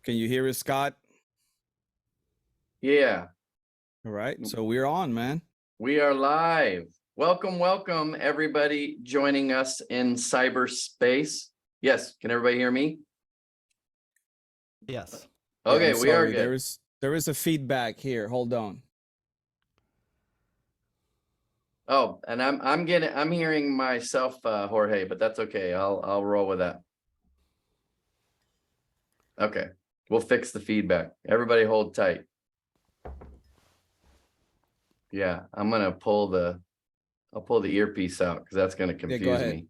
Can you hear us, Scott? Yeah. All right. So we're on, man. We are live. Welcome, everybody joining us in cyberspace. Yes, can everybody hear me? Yes. Okay, Yeah, we are sorry. good. There is a feedback here. Hold on. Oh, and I'm hearing myself, Jorge, but that's okay. I'll roll with that. Okay, we'll fix the feedback. Everybody hold tight. Yeah, I'll pull the earpiece out because that's gonna confuse me.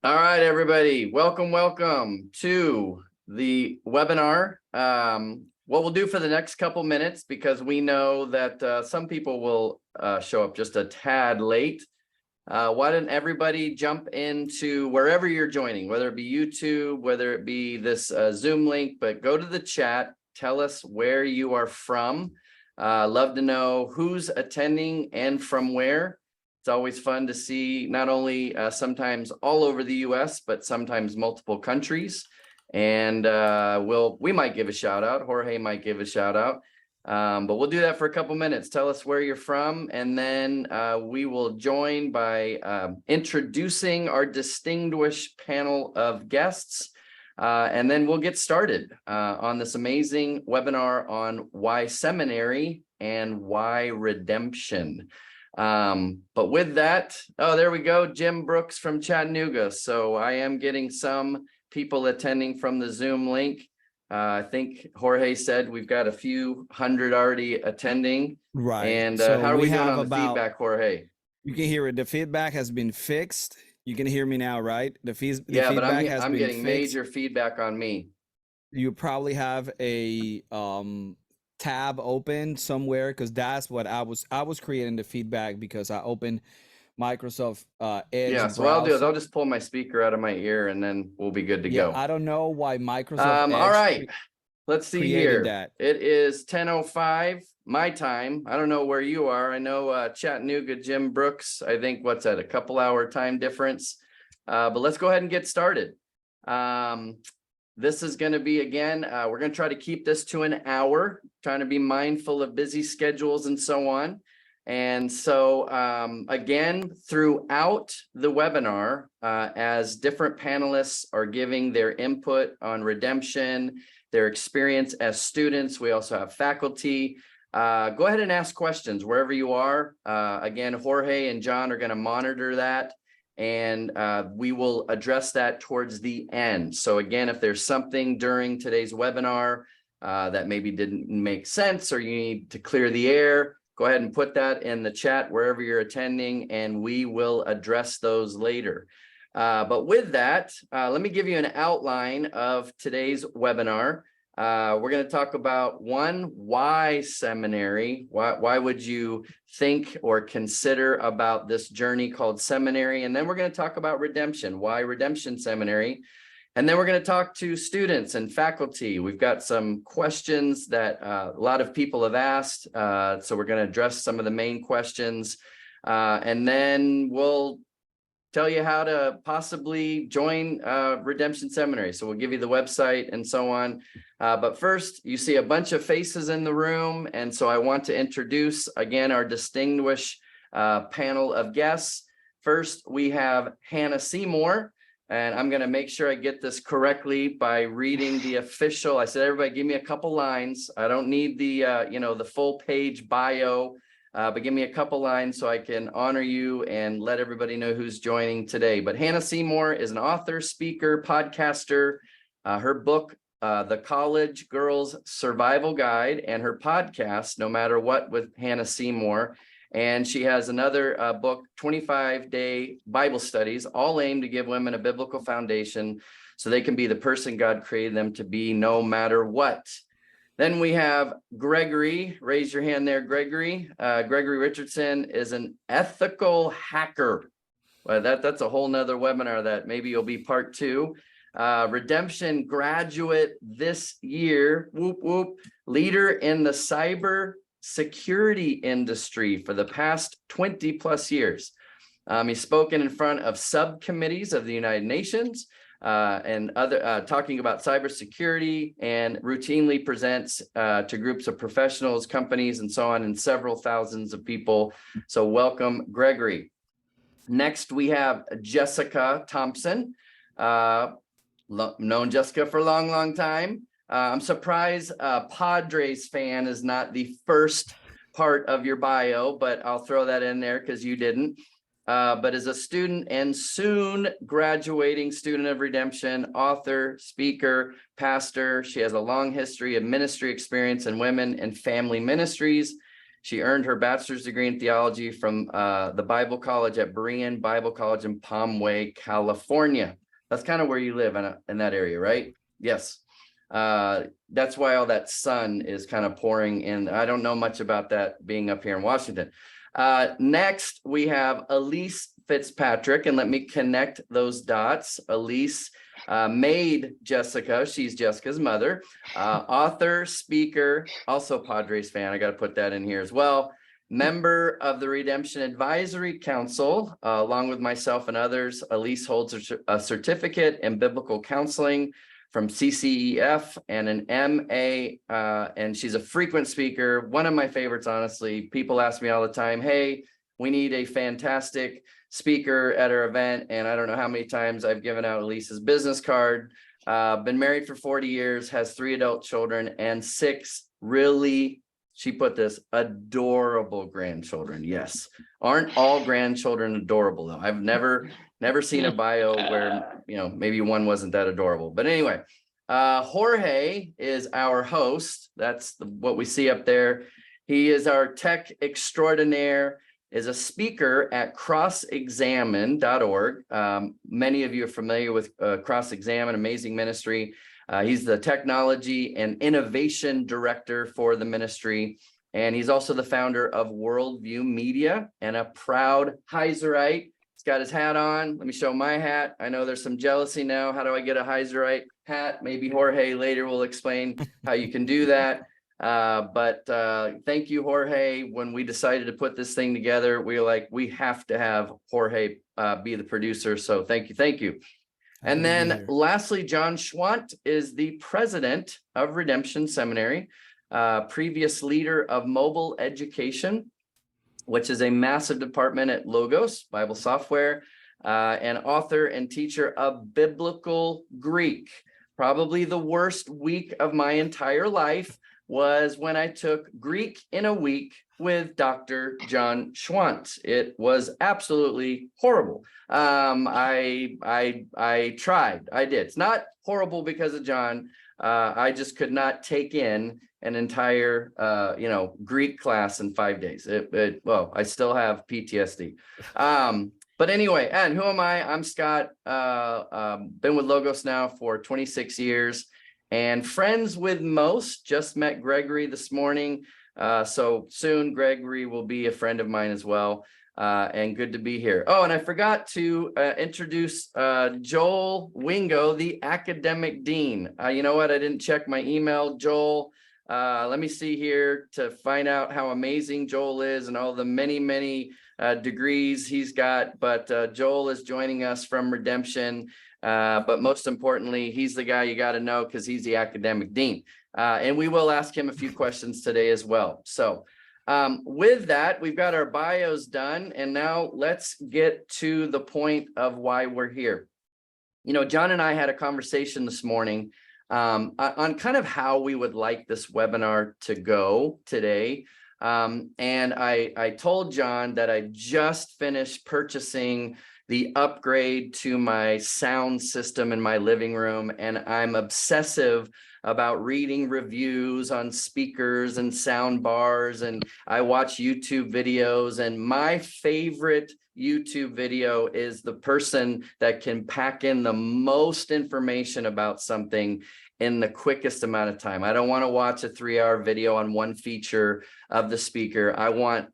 All right, everybody, welcome to the webinar. What we'll do for the next couple minutes, because we know that some people will show up just a tad late. Why don't everybody jump into wherever you're joining, whether it be YouTube, whether it be this Zoom link, but go to the chat, tell us where you are from. Love to know who's attending and from where. It's always fun to see not only sometimes all over the US, but sometimes multiple countries. And we might give a shout out. Jorge might give a shout out. But we'll do that for a couple minutes. Tell us where you're from, and then we will join by introducing our distinguished panel of guests. And then we'll get started on this amazing webinar on why seminary and why redemption. But with that, oh, there we go. Jim Brooks from Chattanooga. So I am getting some people attending from the Zoom link. I think Jorge said we've got a few hundred already attending. Right. And so how are we doing on the feedback, Jorge? You can hear it. The feedback has been fixed. You can hear me now, right? Yeah, feedback but I'm has been getting fixed. major feedback on me. You probably have a tab open somewhere, because that's what I was creating the feedback, because I opened Microsoft Edge. Yeah, so what I'll do is I'll just pull my speaker out of my ear and then we'll be good to go. I don't know why Microsoft Edge all right, let's see here. That. It is 10:05 my time. I don't know where you are. I know Chattanooga, Jim Brooks, I think what's that, a couple hour time difference. But let's go ahead and get started. This is going to be, again, we're going to try to keep this to an hour, trying to be mindful of busy schedules and so on. And so, again, throughout the webinar, as different panelists are giving their input on redemption, their experience as students, we also have faculty. Go ahead and ask questions wherever you are. Again, Jorge and John are going to monitor that, and we will address that towards the end. So again, if there's something during today's webinar that maybe didn't make sense, or you need to clear the air, go ahead and put that in the chat wherever you're attending, and we will address those later. But with that, let me give you an outline of today's webinar. We're going to talk about why seminary? Why would you think or consider about this journey called seminary? And then we're going to talk about redemption. Why Redemption Seminary? And then we're going to talk to students and faculty. We've got some questions that a lot of people have asked. So we're going to address some of the main questions. And then we'll tell you how to possibly join Redemption Seminary. So we'll give you the website and so on. But first, you see a bunch of faces in the room. And so I want to introduce, again, our distinguished panel of guests. First, we have Hannah Seymour. And I'm going to make sure I get this correctly by reading the official. I said, everybody, give me a couple lines. I don't need the, the full page bio, but give me a couple lines so I can honor you and let everybody know who's joining today. But Hannah Seymour is an author, speaker, podcaster. Her book, The College Girls Survival Guide, and her podcast, No Matter What with Hannah Seymour. And she has another book, 25-Day Bible Studies, all aimed to give women a biblical foundation so they can be the person God created them to be no matter what. Then we have Gregory. Raise your hand there, Gregory. Gregory Richardson is an ethical hacker. Well, that's a whole nother webinar that maybe you'll be part two. Redemption graduate this year. Whoop, whoop. Leader in the cyber security industry for the past 20 plus years. He's spoken in front of subcommittees of the United Nations, and other talking about cybersecurity, and routinely presents to groups of professionals, companies, and so on, and several thousands of people. So welcome, Gregory. Next, we have Jessica Thompson. Known Jessica for a long, long time. I'm surprised Padres fan is not the first part of your bio, but I'll throw that in there because you didn't. But as a student and soon graduating student of Redemption, author, speaker, pastor, she has a long history of ministry experience in women and family ministries. She earned her bachelor's degree in theology from the Bible College at Berean Bible College in Palm Way, California. That's kind of where you live in that area, right? Yes. That's why all that sun is kind of pouring in. I don't know much about that being up here in Washington. Next, we have Elise Fitzpatrick, and let me connect those dots. Elise made Jessica. She's Jessica's mother, author, speaker, also Padres fan. I got to put that in here as well. Member of the Redemption Advisory Council, along with myself and others. Elise holds a certificate in biblical counseling from CCEF and an MA, and she's a frequent speaker. One of my favorites, honestly. People ask me all the time, hey, we need a fantastic speaker at our event. And I don't know how many times I've given out Elise's business card. Been married for 40 years, has 3 adult children and 6 really, she put this, adorable grandchildren. Yes. Aren't all grandchildren adorable though? I've never seen a bio where, maybe one wasn't that adorable. But anyway, Jorge is our host. That's what we see up there. He is our tech extraordinaire, is a speaker at crossexamine.org. Many of you are familiar with Cross-Examine, amazing ministry. He's the technology and innovation director for the ministry. And he's also the founder of Worldview Media and a proud Heiserite. He's got his hat on. Let me show my hat. I know there's some jealousy now. How do I get a Heiserite hat? Maybe Jorge later will explain how you can do that. But thank you, Jorge. When we decided to put this thing together, we were like, we have to have Jorge be the producer. So thank you. Thank you. And then lastly, John Schwant is the president of Redemption Seminary, previous leader of mobile education, which is a massive department at Logos Bible Software, and author and teacher of biblical Greek. Probably the worst week of my entire life was when I took Greek in a week with Dr. John Schwant. It was absolutely horrible. I tried. I did. It's not horrible because of John. I just could not take in an entire, Greek class in 5 days. Well, I still have PTSD. But anyway, and who am I? I'm Scott. Been with Logos now for 26 years and friends with most. Just met Gregory this morning. So soon Gregory will be a friend of mine as well. And good to be here. Oh, and I forgot to introduce Joel Wingo, the academic dean. You know what? I didn't check my email. Joel, let me see here to find out how amazing Joel is and all the many, many degrees he's got. But Joel is joining us from Redemption. But most importantly, he's the guy you got to know because he's the academic dean. And we will ask him a few questions today as well. So with that, we've got our bios done. And now let's get to the point of why we're here. John and I had a conversation this morning on kind of how we would like this webinar to go today. And I told John that I just finished purchasing the upgrade to my sound system in my living room, and I'm obsessive about reading reviews on speakers and sound bars, and I watch YouTube videos, and my favorite YouTube video is the person that can pack in the most information about something in the quickest amount of time. I don't want to watch a 3-hour video on one feature of the speaker. I want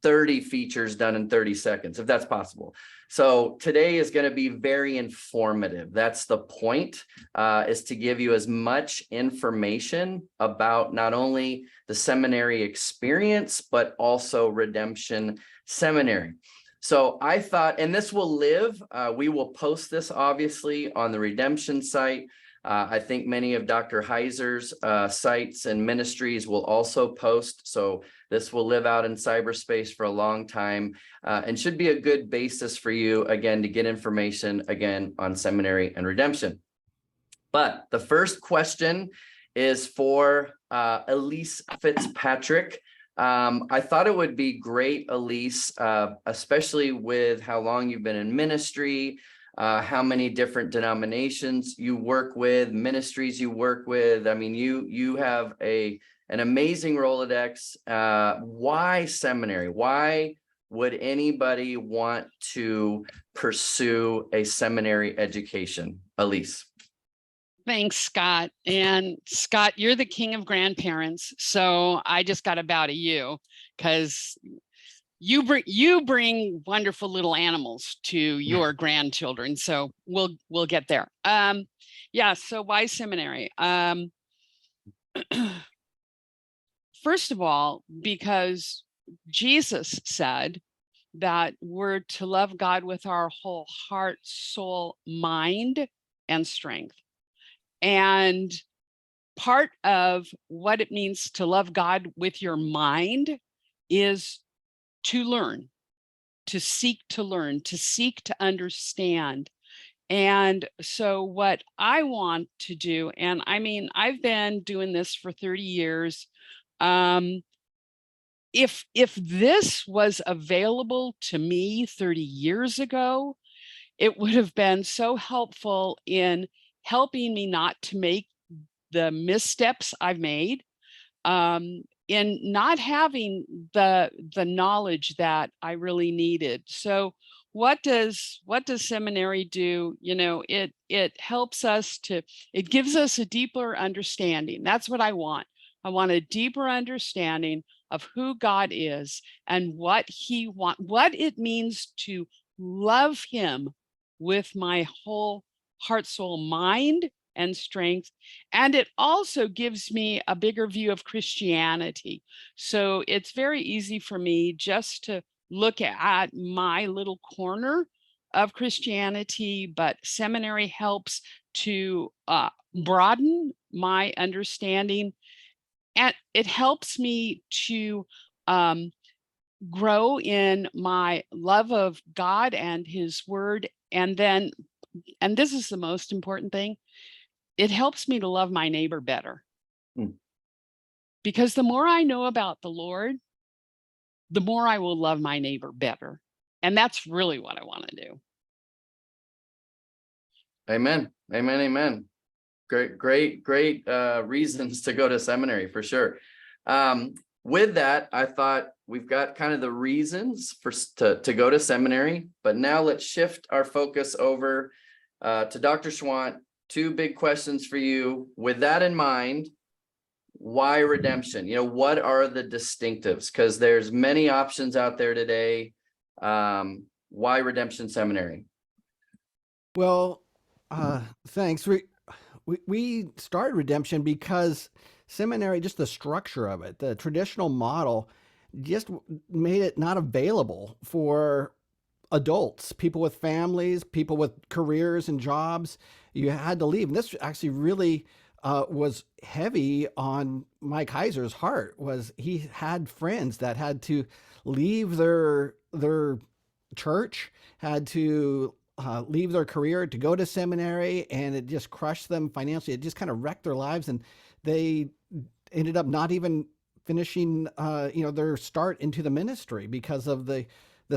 30 features done in 30 seconds, if that's possible. So today is going to be very informative. That's the point, is to give you as much information about not only the seminary experience, but also Redemption Seminary. So I thought, and this will live, we will post this obviously on the Redemption site. I think many of Dr. Heiser's sites and ministries will also post. So this will live out in cyberspace for a long time, and should be a good basis for you, again, to get information again on seminary and redemption. But the first question is for Elise Fitzpatrick. I thought it would be great, Elise, especially with how long you've been in ministry, how many different denominations you work with, ministries you work with. I mean, you have an amazing Rolodex. Why seminary? Why would anybody want to pursue a seminary education? Elise. Thanks, Scott. And Scott, you're the king of grandparents. So I just got to bow to you, because you bring wonderful little animals to your grandchildren. So we'll get there. Yeah. So why seminary? First of all, because Jesus said that we're to love God with our whole heart, soul, mind, and strength. And part of what it means to love God with your mind is to learn, to seek to learn, to seek to understand. And so what I want to do, and I mean, I've been doing this for 30 years. If this was available to me 30 years ago, it would have been so helpful in helping me not to make the missteps I've made, in not having the knowledge that I really needed. So what does seminary do? You know, it helps us it gives us a deeper understanding. That's what I want. I want a deeper understanding of who God is and what it means to love him with my whole heart, soul, mind, and strength. And it also gives me a bigger view of Christianity. So it's very easy for me just to look at my little corner of Christianity, but seminary helps to broaden my understanding. And it helps me to grow in my love of God and his word. And this is the most important thing, it helps me to love my neighbor better. Because the more I know about the Lord, the more I will love my neighbor better. And that's really what I want to do. Amen. Amen. Amen. Great reasons to go to seminary for sure. With that, I thought we've got kind of the reasons to go to seminary, but now let's shift our focus over to Dr. Schwant. Two big questions for you. With that in mind, why redemption? You know, what are the distinctives? Because there's many options out there today. Why Redemption Seminary? Well, thanks. We started Redemption because seminary, just the structure of it, the traditional model, just made it not available for adults, people with families, people with careers and jobs. You had to leave. And this actually really was heavy on Mike Heiser's heart. Was he had friends that had to leave their church, had to leave their career to go to seminary, and it just crushed them financially. It just kind of wrecked their lives, and they ended up not even finishing their start into the ministry because of the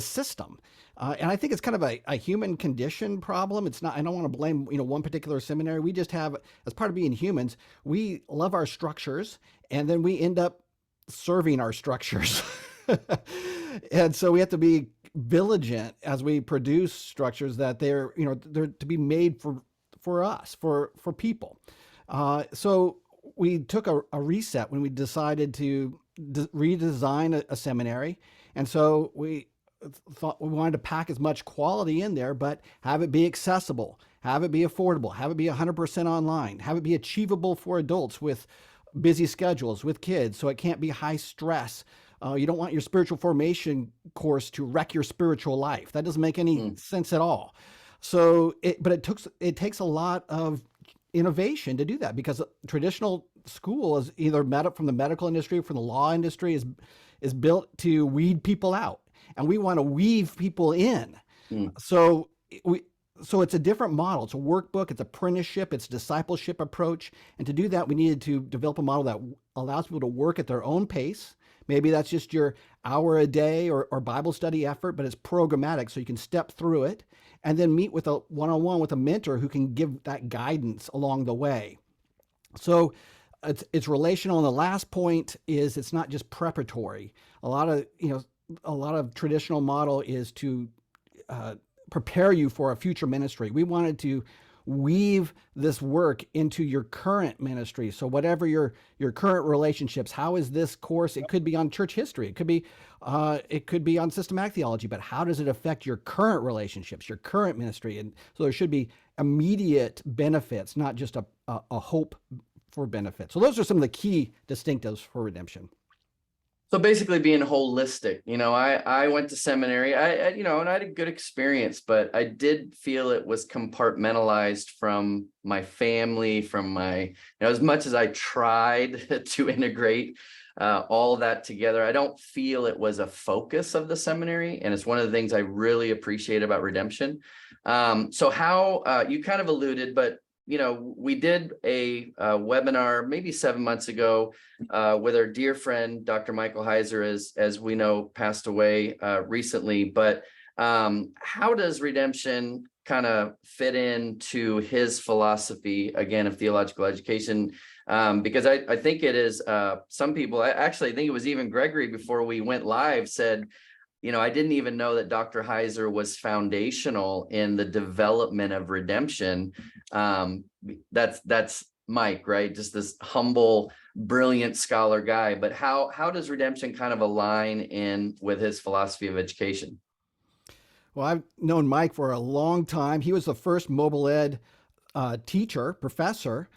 system. And I think it's kind of a human condition problem. It's not, I don't want to blame, one particular seminary. We just have, as part of being humans, we love our structures, and then we end up serving our structures. And so we have to be vigilant as we produce structures that they're to be made for us, for people. So we took a reset when we decided to redesign a seminary. And so we thought we wanted to pack as much quality in there, but have it be accessible, have it be affordable, have it be 100% online, have it be achievable for adults with busy schedules with kids. So it can't be high stress You don't want your spiritual formation course to wreck your spiritual life. That doesn't make any sense at all. So, but it takes a lot of innovation to do that, because traditional school is either from the medical industry, from the law industry, is built to weed people out, and we want to weave people in. So it's a different model. It's a workbook, it's apprenticeship, it's a discipleship approach. And to do that, we needed to develop a model that allows people to work at their own pace. Maybe that's just your hour a day or Bible study effort, but it's programmatic, so you can step through it and then meet with a one-on-one with a mentor who can give that guidance along the way. So it's relational. And the last point is it's not just preparatory. A lot of traditional model is to prepare you for a future ministry. We wanted to weave this work into your current ministry. So whatever your current relationships, how is this course? It could be on church history. It could be on systematic theology, but how does it affect your current relationships, your current ministry? And so there should be immediate benefits, not just a hope for benefit. So those are some of the key distinctives for Redemption. So basically being holistic, I went to seminary, and I had a good experience, but I did feel it was compartmentalized from my family, from as much as I tried to integrate all that together, I don't feel it was a focus of the seminary. And it's one of the things I really appreciate about Redemption. So how you kind of alluded, but we did a webinar maybe 7 months ago with our dear friend, Dr. Michael Heiser, as we know, passed away recently. But how does Redemption kind of fit into his philosophy, again, of theological education? Because I think it is some people, I think it was even Gregory before we went live said, I didn't even know that Dr. Heiser was foundational in the development of Redemption. That's Mike, right? Just this humble, brilliant scholar guy. But how does Redemption kind of align in with his philosophy of education? Well, I've known Mike for a long time. He was the first mobile ed professor.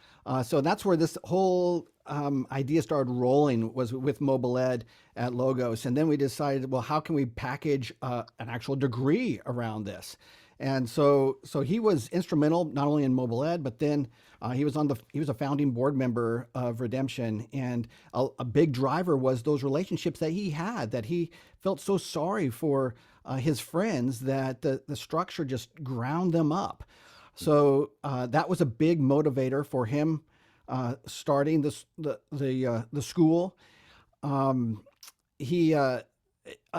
So that's where this whole idea started rolling, was with mobile ed at Logos. And then we decided, well, how can we package an actual degree around this? And so he was instrumental not only in mobile ed, but then he was a founding board member of Redemption. And a big driver was those relationships that he had, that he felt so sorry for his friends that the structure just ground them up. So that was a big motivator for him starting the school.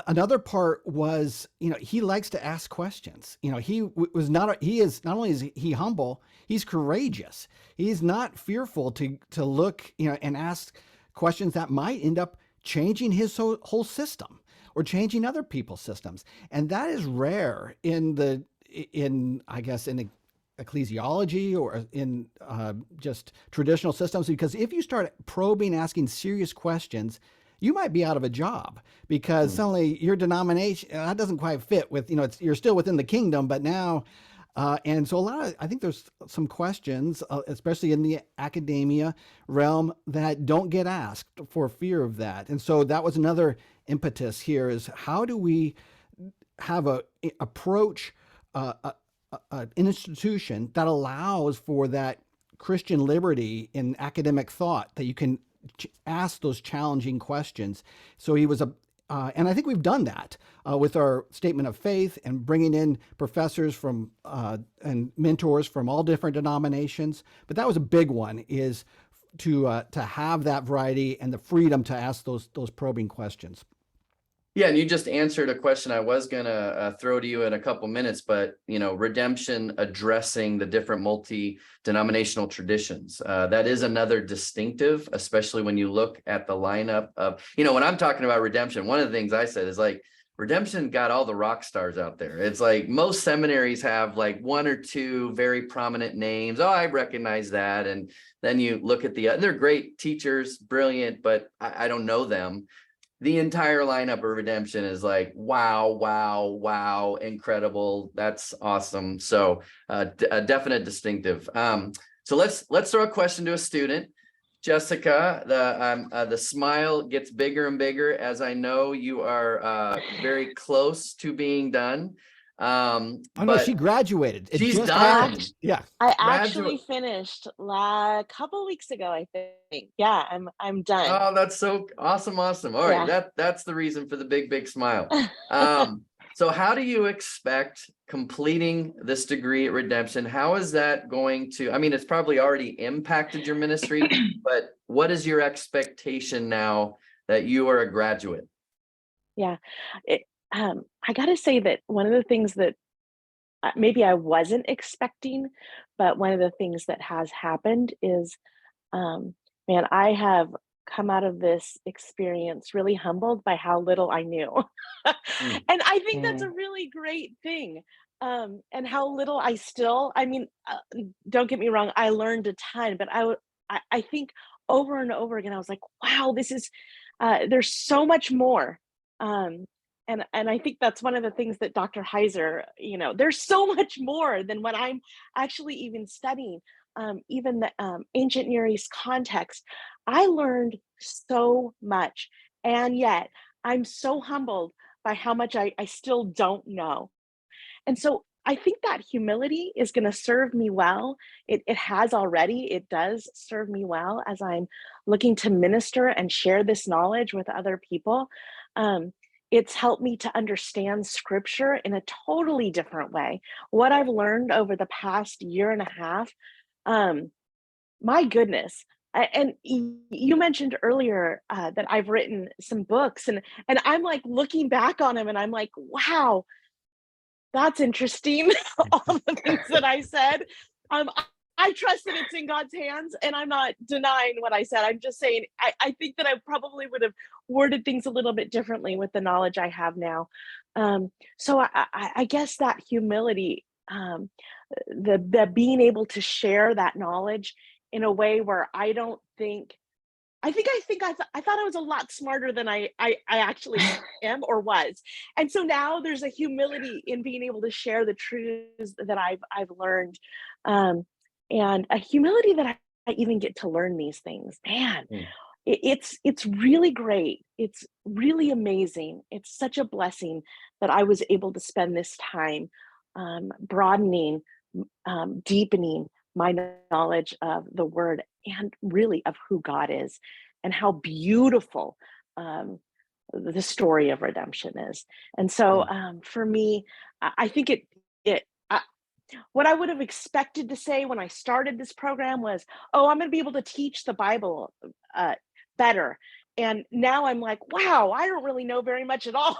Another part was, he likes to ask questions. He is not only is he humble, he's courageous. He's not fearful to look, and ask questions that might end up changing his whole system or changing other people's systems. And that is rare in ecclesiology or in just traditional systems, because if you start probing, asking serious questions, you might be out of a job, because suddenly your denomination, that doesn't quite fit with, you're still within the kingdom, but now, and so I think there's some questions, especially in the academia realm, that don't get asked for fear of that. And so that was another impetus here, is how do we have approach an institution that allows for that Christian liberty in academic thought, that you can ask those challenging questions. So he was and I think we've done that with our statement of faith and bringing in professors from and mentors from all different denominations. But that was a big one, is to have that variety and the freedom to ask those probing questions. Yeah, and you just answered a question I was going to throw to you in a couple minutes, but, Redemption addressing the different multi-denominational traditions. That is another distinctive, especially when you look at the lineup of, when I'm talking about Redemption, one of the things I said is Redemption got all the rock stars out there. It's like most seminaries have one or two very prominent names. Oh, I recognize that. And then you look at they're great teachers, brilliant, but I don't know them. The entire lineup of Redemption is wow, incredible. That's awesome. So a definite distinctive. So let's throw a question to a student. Jessica, the smile gets bigger and bigger as I know you are very close to being done. Oh no, But she graduated. It she's just done. happened. Yeah. I Graduate. actually finished a couple weeks ago, I think. Yeah, I'm done. Oh, that's so awesome. Awesome. All right. That's the reason for the big smile. So how do you expect completing this degree at Redemption? How is that going to, I mean, it's probably already impacted your ministry, but what is your expectation now that you are a graduate? Yeah, I gotta say that one of the things that maybe I wasn't expecting, but one of the things that has happened is, man, I have come out of this experience really humbled by how little I knew. Mm. And I think that's a Mm. really great thing. And how little I still, I mean, don't get me wrong, I learned a ton, but I think over and over again, I was like, wow, this is, there's so much more. Um, and I think that's one of the things that Dr. Heiser, there's so much more than what I'm actually even studying. Even the ancient Near East context, I learned so much, and yet I'm so humbled by how much I still don't know. And so I think that humility is going to serve me well. It has already. It does serve me well as I'm looking to minister and share this knowledge with other people. It's helped me to understand scripture in a totally different way. What I've learned over the past year and a half, um, my goodness. And you mentioned earlier that I've written some books, and I'm like looking back on them, and I'm like, wow, that's interesting. All the things that I said. Um, I trust that it's in God's hands, and I'm not denying what I said. I'm just saying I think that I probably would have worded things a little bit differently with the knowledge I have now. So I guess that humility, the being able to share that knowledge in a way where I don't think I thought I was a lot smarter than I actually am or was. And so now there's a humility in being able to share the truths that I've learned. And a humility that I even get to learn these things. Man, Mm. it's really great. It's really amazing. It's such a blessing that I was able to spend this time broadening, deepening my knowledge of the word and really of who God is and how beautiful the story of redemption is. And so for me, I think what I would have expected to say when I started this program was, oh, I'm going to be able to teach the Bible better. And now I'm like, wow, I don't really know very much at all.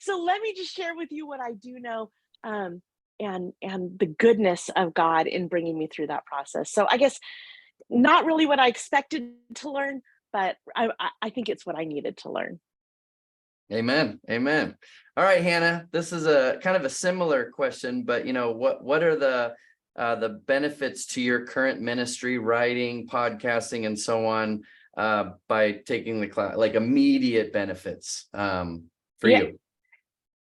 So let me just share with you what I do know. And the goodness of God in bringing me through that process. So I guess not really what I expected to learn, but I think it's what I needed to learn. Amen. Amen. All right, Hannah, this is a kind of a similar question, but what are the benefits to your current ministry, writing, podcasting, and so on, by taking the class, like immediate benefits for you?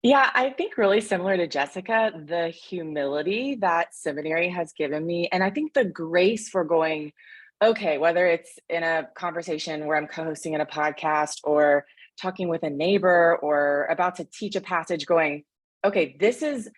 Yeah, I think really similar to Jessica, the humility that seminary has given me, and I think the grace for going, okay, whether it's in a conversation where I'm co-hosting in a podcast or talking with a neighbor or about to teach a passage, going, okay, this is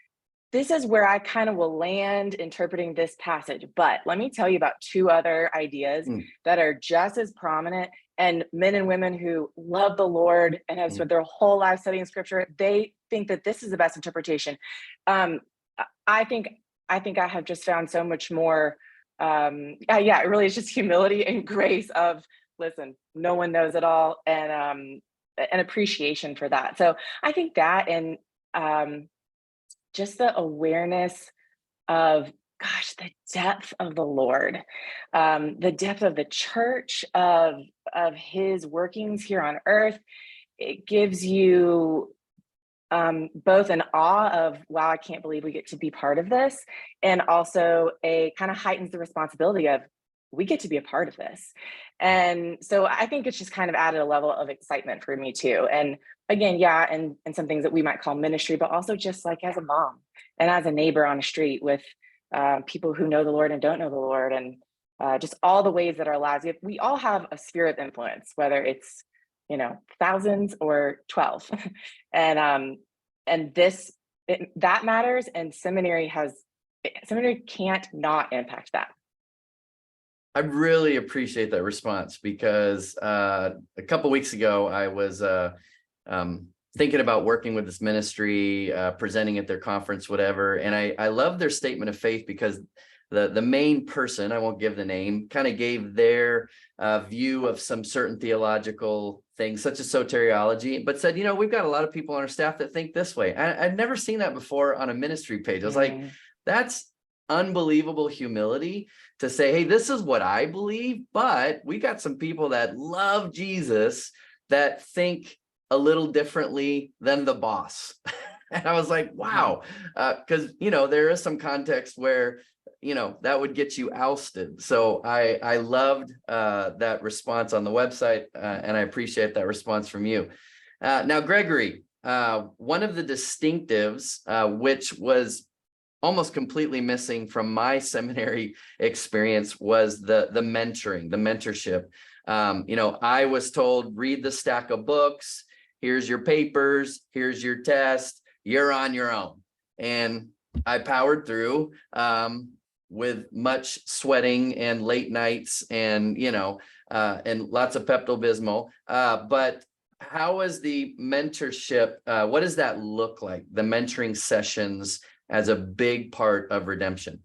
where I kind of will land interpreting this passage. But let me tell you about two other ideas that are just as prominent, and men and women who love the Lord and have spent their whole life studying scripture, they think that this is the best interpretation. I think I have just found so much more. It really is just humility and grace of, listen, no one knows it all, and an appreciation for that. So I think that, and just the awareness of, gosh, the depth of the Lord, the depth of the church, of his workings here on earth. It gives you both an awe of, wow, I can't believe we get to be part of this, and also a kind of heightens the responsibility of, we get to be a part of this. And so I think it's just kind of added a level of excitement for me too. And again, and some things that we might call ministry, but also just like as a mom and as a neighbor on a street with people who know the Lord and don't know the Lord. And just all the ways that our lives, we all have a sphere of influence, whether it's, thousands or 12. And that matters. And seminary can't not impact that. I really appreciate that response, because a couple weeks ago, I was thinking about working with this ministry, presenting at their conference, whatever. And I love their statement of faith, because the main person, I won't give the name, kind of gave their view of some certain theological things, such as soteriology, but said, we've got a lot of people on our staff that think this way. I've never seen that before on a ministry page. I was like, that's unbelievable humility to say, hey, this is what I believe, but we got some people that love Jesus that think a little differently than the boss. And I was like, wow, because, there is some context where, that would get you ousted. So I loved that response on the website, and I appreciate that response from you. Now, Gregory, one of the distinctives, which was almost completely missing from my seminary experience, was the mentoring, the mentorship. I was told, read the stack of books, here's your papers, here's your test, you're on your own. And I powered through with much sweating and late nights and, and lots of Pepto-Bismol. But how is the mentorship? What does that look like? The mentoring sessions as a big part of Redemption?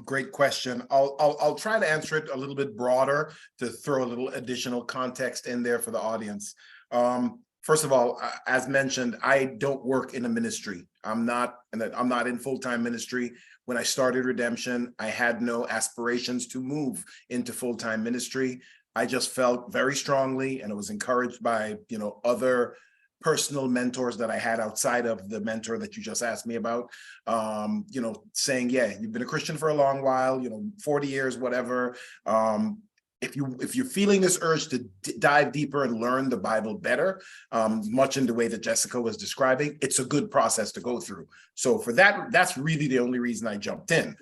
Great question. I'll try to answer it a little bit broader to throw a little additional context in there for the audience. First of all, as mentioned, I don't work in a ministry. I'm not in full-time ministry. When I started Redemption, I had no aspirations to move into full-time ministry. I just felt very strongly, and I was encouraged by, other personal mentors that I had outside of the mentor that you just asked me about, saying, yeah, you've been a Christian for a long while, 40 years, whatever. If you're feeling this urge to dive deeper and learn the Bible better, much in the way that Jessica was describing, it's a good process to go through. So for that, that's really the only reason I jumped in.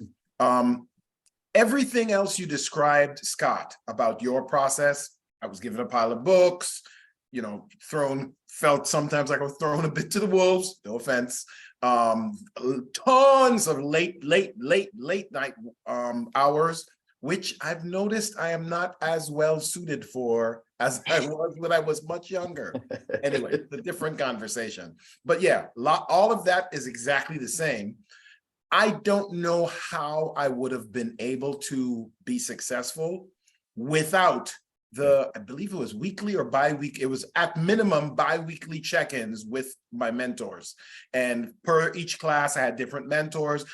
Everything else you described, Scott, about your process, I was given a pile of books, felt sometimes like I was thrown a bit to the wolves, no offense. Tons of late night hours, which I've noticed I am not as well suited for as I was when I was much younger. Anyway, it's a different conversation. But yeah, all of that is exactly the same. I don't know how I would have been able to be successful without I believe it was weekly or bi-weekly, it was at minimum bi-weekly check-ins with my mentors. And per each class, I had different mentors.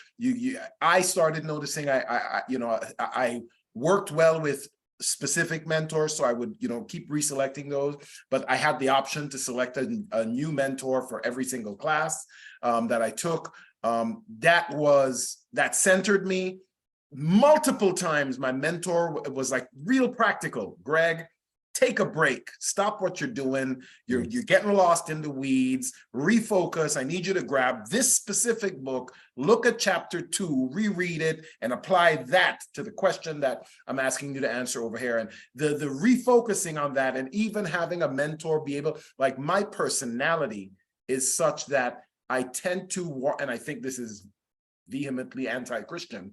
I started noticing I worked well with specific mentors, so I would, keep reselecting those, but I had the option to select a new mentor for every single class that I took. That centered me. Multiple times my mentor was like real practical. Greg, take a break, stop what you're doing. You're getting lost in the weeds, refocus. I need you to grab this specific book, look at chapter 2, reread it, and apply that to the question that I'm asking you to answer over here. And the refocusing on that, and even having a mentor be able, like, my personality is such that I tend to, and I think this is vehemently anti-Christian,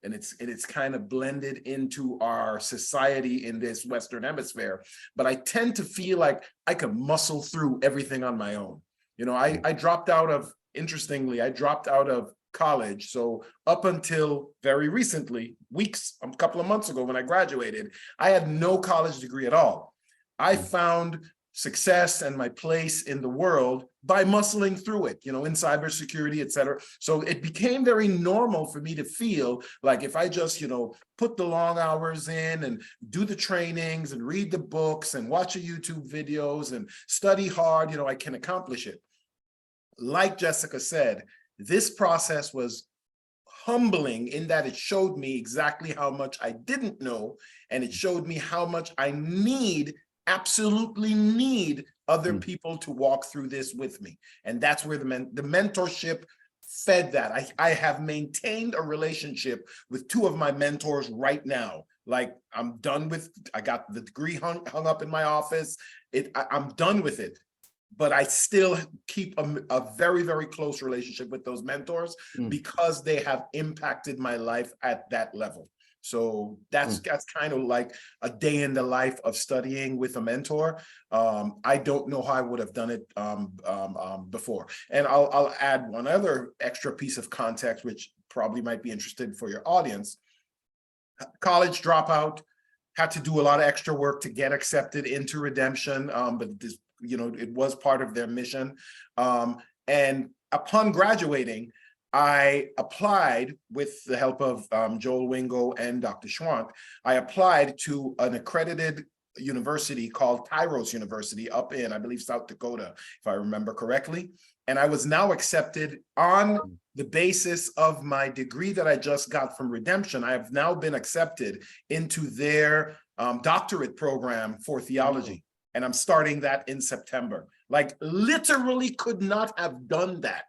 and it's kind of blended into our society in this Western hemisphere. But I tend to feel like I can muscle through everything on my own. I dropped out of, interestingly, I dropped out of college. So up until very recently, a couple of months ago when I graduated, I had no college degree at all. I found success and my place in the world by muscling through it, in cybersecurity, et cetera. So it became very normal for me to feel like if I just, put the long hours in and do the trainings and read the books and watch the YouTube videos and study hard, I can accomplish it. Like Jessica said, this process was humbling in that it showed me exactly how much I didn't know, and it showed me how much I absolutely need other people to walk through this with me. And that's where the mentorship fed that. I have maintained a relationship with two of my mentors right now. Like I'm done with, I got the degree hung up in my office. I'm done with it. But I still keep a very, very close relationship with those mentors because they have impacted my life at that level. So that's kind of like a day in the life of studying with a mentor. I don't know how I would have done it before. And I'll add one other extra piece of context, which probably might be interesting for your audience. College dropout, had to do a lot of extra work to get accepted into Redemption, but this, you know, it was part of their mission. And upon graduating, I applied with the help of Joel Wingo and Dr. Schwank. I applied to an accredited university called Tyros University up in, I believe, South Dakota, if I remember correctly. And I was now accepted on the basis of my degree that I just got from Redemption. I have now been accepted into their doctorate program for theology. And I'm starting that in September. Like literally could not have done that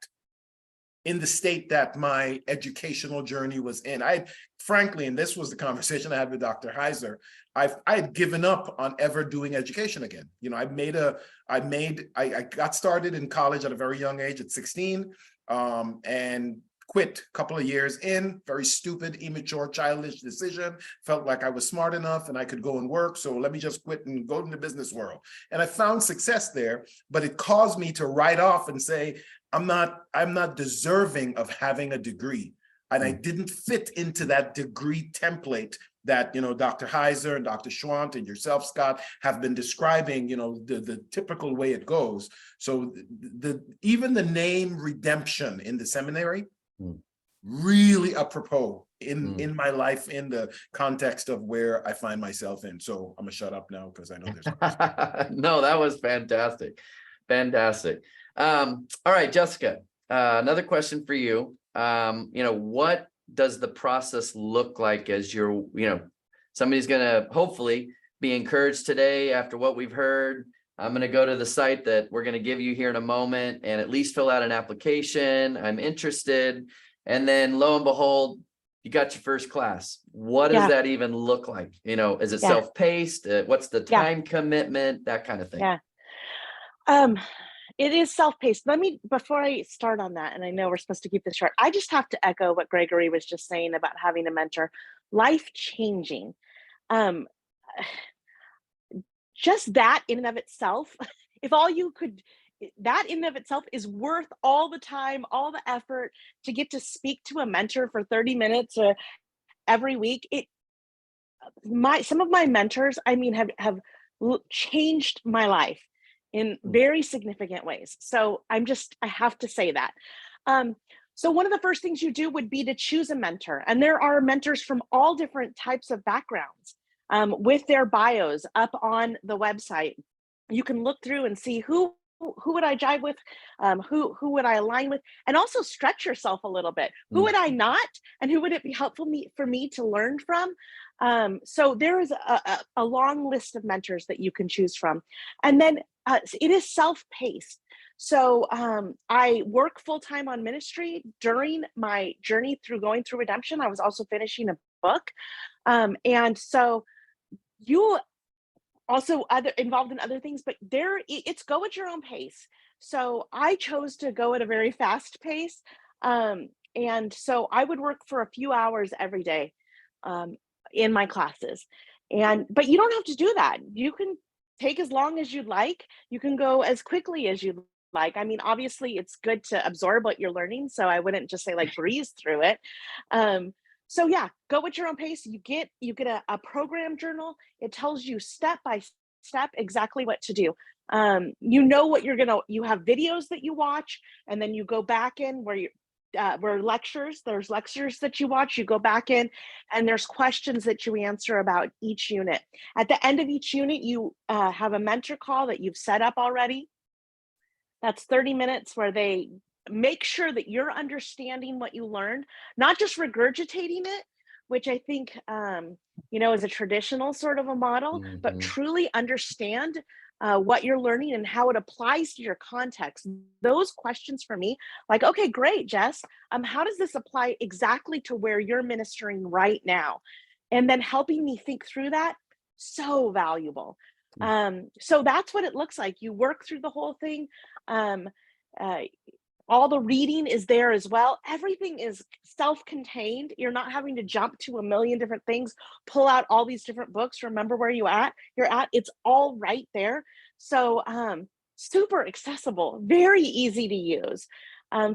in the state that my educational journey was in. Frankly, and this was the conversation I had with Dr. Heiser, I had given up on ever doing education again. You know, I got started in college at a very young age at 16 and quit a couple of years in, very stupid, immature, childish decision. Felt like I was smart enough and I could go and work. So let me just quit and go in the business world. And I found success there, but it caused me to write off and say, I'm not deserving of having a degree. And I didn't fit into that degree template that, you know, Dr. Heiser and Dr. Schwant and yourself, Scott, have been describing, you know, the typical way it goes. So even the name Redemption in the seminary, really apropos in my life, in the context of where I find myself in. So I'm gonna shut up now because I know there's no, that was fantastic. Fantastic. All right, Jessica, another question for you. You know, what does the process look like as you're, you know, somebody's gonna hopefully be encouraged today after what we've heard. I'm going to go to the site that we're going to give you here in a moment and at least fill out an application. I'm interested. And then lo and behold, you got your first class. What does that even look like? You know, is it self-paced? What's the time commitment? That kind of thing. It is self-paced. Before I start on that, and I know we're supposed to keep this short, I just have to echo what Gregory was just saying about having a mentor. Life-changing. Just that in and of itself, if all you could, that in and of itself is worth all the time, all the effort to get to speak to a mentor for 30 minutes or every week. Some of my mentors, I mean, have changed my life in very significant ways. So I have to say that. So one of the first things you do would be to choose a mentor. And there are mentors from all different types of backgrounds with their bios up on the website. You can look through and see who would I jive with, who would I align with, and also stretch yourself a little bit. Who would I not, and who would it be helpful for me to learn from? So there is a long list of mentors that you can choose from. And then it is self-paced. So I work full-time on ministry. During my journey through going through Redemption, I was also finishing a book. And so you also involved in other things, but it's go at your own pace. So I chose to go at a very fast pace. And so I would work for a few hours every day in my classes. But you don't have to do that. You can take as long as you'd like. You can go as quickly as you'd like. I mean, obviously it's good to absorb what you're learning. So I wouldn't just say like breeze through it. So yeah, go at your own pace. You get a program journal. It tells you step by step exactly what to do. You know what you have videos that you watch, and then you go back in where there's lectures that you watch, you go back in, and there's questions that you answer about each unit. At the end of each unit, you have a mentor call that you've set up already. That's 30 minutes where they make sure that you're understanding what you learned, not just regurgitating it, which I think, is a traditional sort of a model, but truly understand what you're learning and how it applies to your context. Those questions for me, like, okay, great, Jess. How does this apply exactly to where you're ministering right now? And then helping me think through that, so valuable. So that's what it looks like. You work through the whole thing. All the reading is there as well. Everything is self-contained. You're not having to jump to a million different things, pull out all these different books, remember where you're at. It's all right there. So super accessible, very easy to use.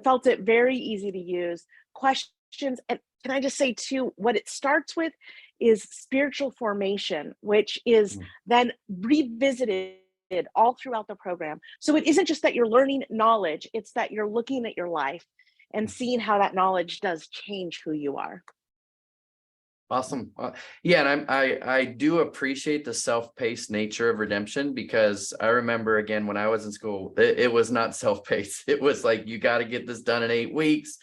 Felt it very easy to use. Questions, and can I just say too, what it starts with is spiritual formation, which is then revisited all throughout the program. So it isn't just that you're learning knowledge, it's that you're looking at your life and seeing how that knowledge does change who you are. Awesome. Yeah, and I do appreciate the self-paced nature of Redemption, because I remember, again, when I was in school, it was not self-paced. It was like, you got to get this done in 8 weeks.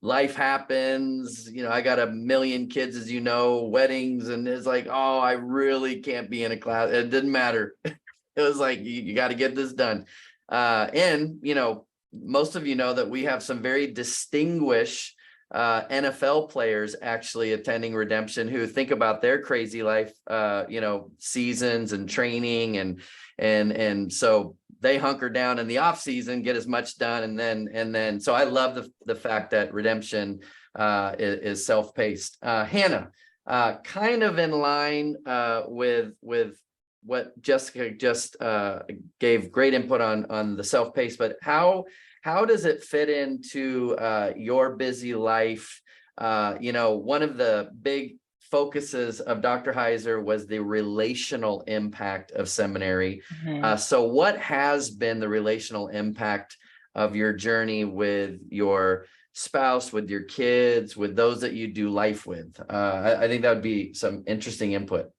Life happens, I got a million kids, as you know, weddings, and it's like, oh, I really can't be in a class. It didn't matter. It was like, you got to get this done. And, most of you know that we have some very distinguished NFL players actually attending Redemption, who think about their crazy life, seasons and training, and so they hunker down in the off season, get as much done, and then so I love the fact that Redemption is self-paced. Hannah, kind of in line with what Jessica just gave great input on the self-paced, but how does it fit into your busy life? One of the big focuses of Dr. Heiser was the relational impact of seminary. So what has been the relational impact of your journey with your spouse, with your kids, with those that you do life with? I think that would be some interesting input.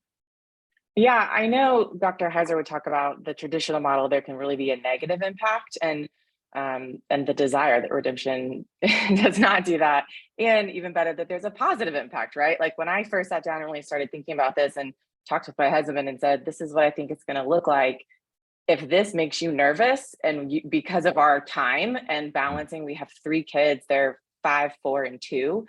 Yeah, I know Dr. Heiser would talk about the traditional model. There can really be a negative impact, and the desire that Redemption does not do that. And even better, that there's a positive impact, right? Like when I first sat down and really started thinking about this and talked with my husband and said, this is what I think it's going to look like. If this makes you nervous, and because of our time and balancing, we have 3 kids, they're 5, 4, and 2.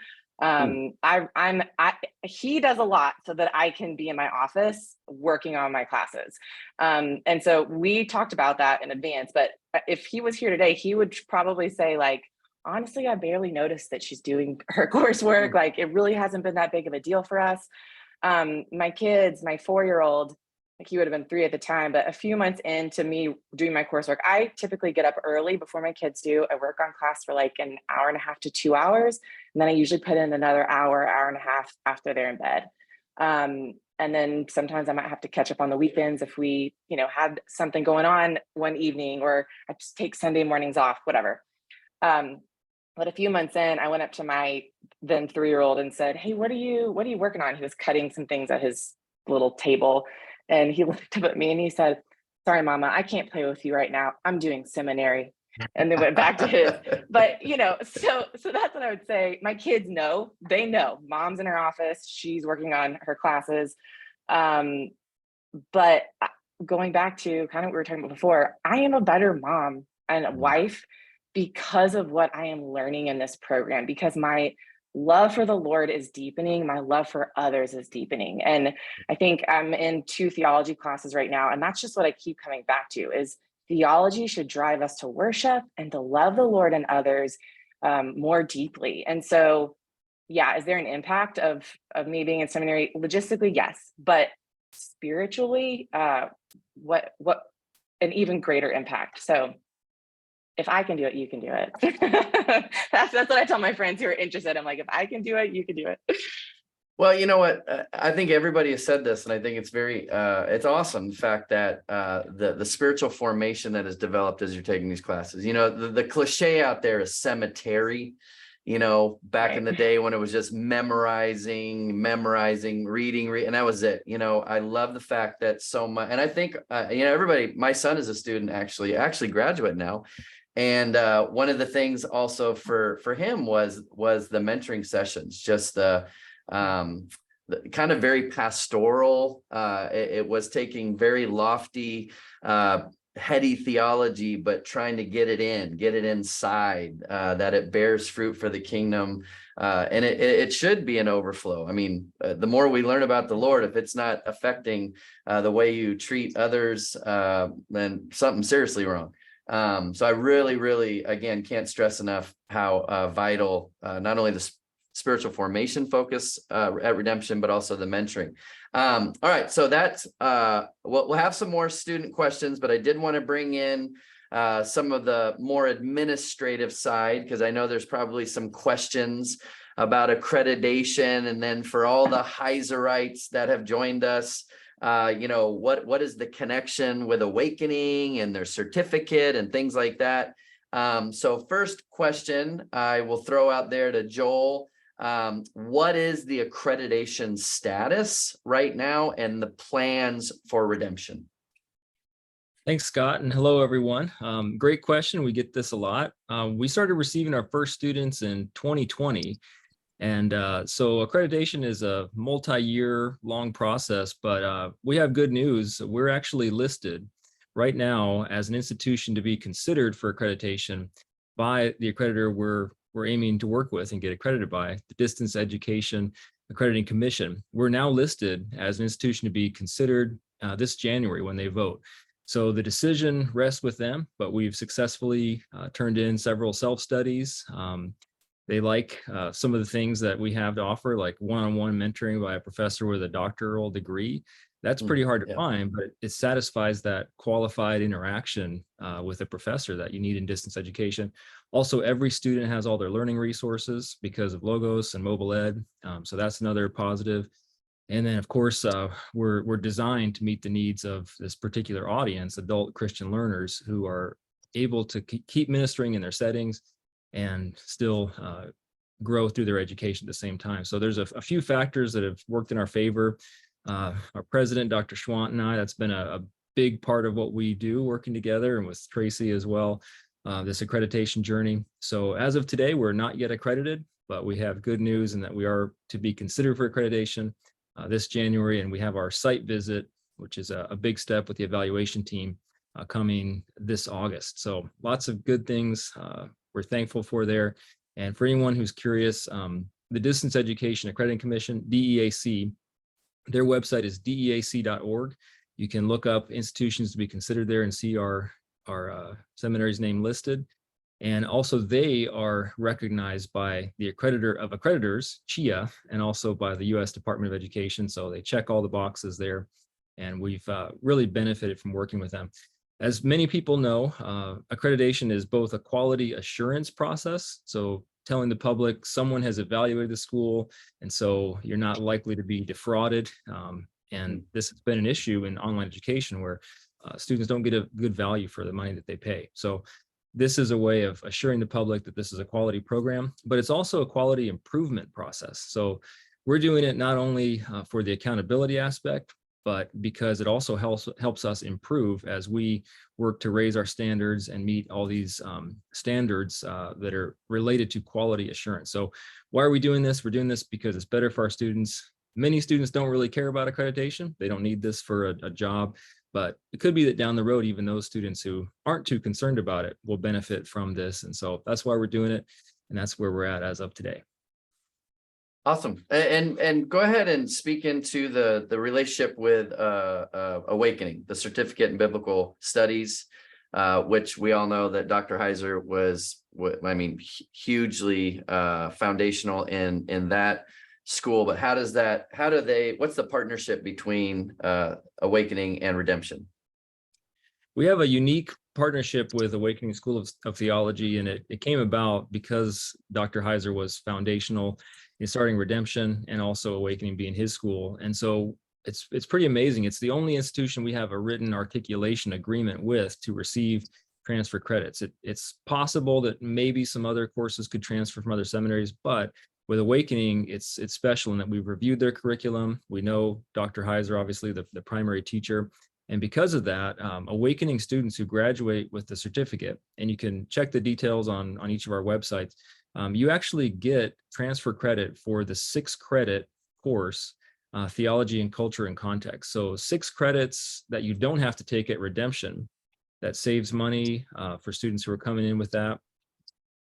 He does a lot so that I can be in my office working on my classes. And so we talked about that in advance, but if he was here today, he would probably say, like, honestly, I barely noticed that she's doing her coursework. Like, it really hasn't been that big of a deal for us. My kids, my 4-year-old, like, he would have been 3 at the time, but a few months into me doing my coursework, I typically get up early before my kids do. I work on class for like an hour and a half to 2 hours. And then I usually put in another hour and a half after they're in bed. And then sometimes I might have to catch up on the weekends if we, had something going on one evening, or I just take Sunday mornings off, whatever. But a few months in, I went up to my then 3-year-old and said, hey, what are you working on? He was cutting some things at his little table. And he looked up at me and he said, sorry, Mama, I can't play with you right now. I'm doing seminary. And then went back to his, but so that's what I would say. My kids know, they know Mom's in her office. She's working on her classes. But going back to kind of what we were talking about before, I am a better mom and a wife because of what I am learning in this program, because my love for the Lord is deepening. My love for others is deepening. And I think I'm in 2 theology classes right now. And that's just what I keep coming back to, is theology should drive us to worship and to love the Lord and others more deeply. And so, yeah, is there an impact of me being in seminary? Logistically, yes, but spiritually, what an even greater impact. So if I can do it, you can do it. That's what I tell my friends who are interested. I'm like, if I can do it, you can do it. Well, you know what? I think everybody has said this, and I think it's very, it's awesome, the fact that the spiritual formation that is developed as you're taking these classes. The cliche out there is cemetery. Back in the day when it was just memorizing, reading, and that was it. I love the fact that so much, and I think, everybody, my son is a student, actually graduate now. And one of the things also for him was the mentoring sessions, just the kind of very pastoral. It was taking very lofty, heady theology, but trying to get it inside, that it bears fruit for the kingdom. And it should be an overflow. I mean, the more we learn about the Lord, if it's not affecting the way you treat others, then something's seriously wrong. So I really, again, can't stress enough how vital not only the spiritual formation focus at Redemption, but also the mentoring. All right, so that's we'll have some more student questions, but I did want to bring in some of the more administrative side, because I know there's probably some questions about accreditation. And then for all the Heiserites that have joined us, what is the connection with Awakening and their certificate and things like that? So first question I will throw out there to Joel. What is the accreditation status right now and the plans for Redemption? Thanks, Scott, and hello, everyone. Great question. We get this a lot. We started receiving our first students in 2020. And so accreditation is a multi-year long process, but we have good news. We're actually listed right now as an institution to be considered for accreditation by the accreditor we're aiming to work with and get accredited by, the Distance Education Accrediting Commission. We're now listed as an institution to be considered this January when they vote. So the decision rests with them, but we've successfully turned in several self-studies. They like some of the things that we have to offer, like one-on-one mentoring by a professor with a doctoral degree. That's pretty hard to find, but it satisfies that qualified interaction with a professor that you need in distance education. Also, every student has all their learning resources because of Logos and mobile ed. So that's another positive. And then, of course, we're designed to meet the needs of this particular audience, adult Christian learners who are able to keep ministering in their settings and still grow through their education at the same time. So there's a few factors that have worked in our favor. Our president, Dr. Schwant, and I, that's been a big part of what we do, working together, and with Tracy as well, this accreditation journey. So as of today, we're not yet accredited, but we have good news in that we are to be considered for accreditation this January, and we have our site visit, which is a big step with the evaluation team coming this August. So lots of good things we're thankful for there. And for anyone who's curious, the Distance Education Accrediting Commission, DEAC, their website is deac.org. You can look up institutions to be considered there and see our seminary's name listed. And also they are recognized by the accreditor of accreditors, CHIA, and also by the U.S. Department of Education. So they check all the boxes there, and we've really benefited from working with them. As many people know, accreditation is both a quality assurance process. So telling the public someone has evaluated the school, and so you're not likely to be defrauded. And this has been an issue in online education where students don't get a good value for the money that they pay. So this is a way of assuring the public that this is a quality program, but it's also a quality improvement process. So we're doing it not only for the accountability aspect, but because it also helps us improve as we work to raise our standards and meet all these standards that are related to quality assurance. So why are we doing this? We're doing this because it's better for our students. Many students don't really care about accreditation. They don't need this for a job, but it could be that down the road, even those students who aren't too concerned about it will benefit from this. And so that's why we're doing it. And that's where we're at as of today. Awesome. And go ahead and speak into the relationship with Awakening, the certificate in biblical studies, which we all know that Dr. Heiser was, hugely foundational in that school. But what's the partnership between Awakening and Redemption? We have a unique partnership with Awakening School of Theology, and it came about because Dr. Heiser was foundational in starting Redemption and also Awakening being his school. And so it's pretty amazing. It's the only institution we have a written articulation agreement with to receive transfer credits. It's possible that maybe some other courses could transfer from other seminaries, but with Awakening, it's special in that we've reviewed their curriculum. We know Dr. Heiser, obviously the primary teacher. And because of that, Awakening students who graduate with the certificate, and you can check the details on each of our websites, you actually get transfer credit for the 6-credit course theology and culture and context. So 6 credits that you don't have to take at Redemption. That saves money for students who are coming in with that.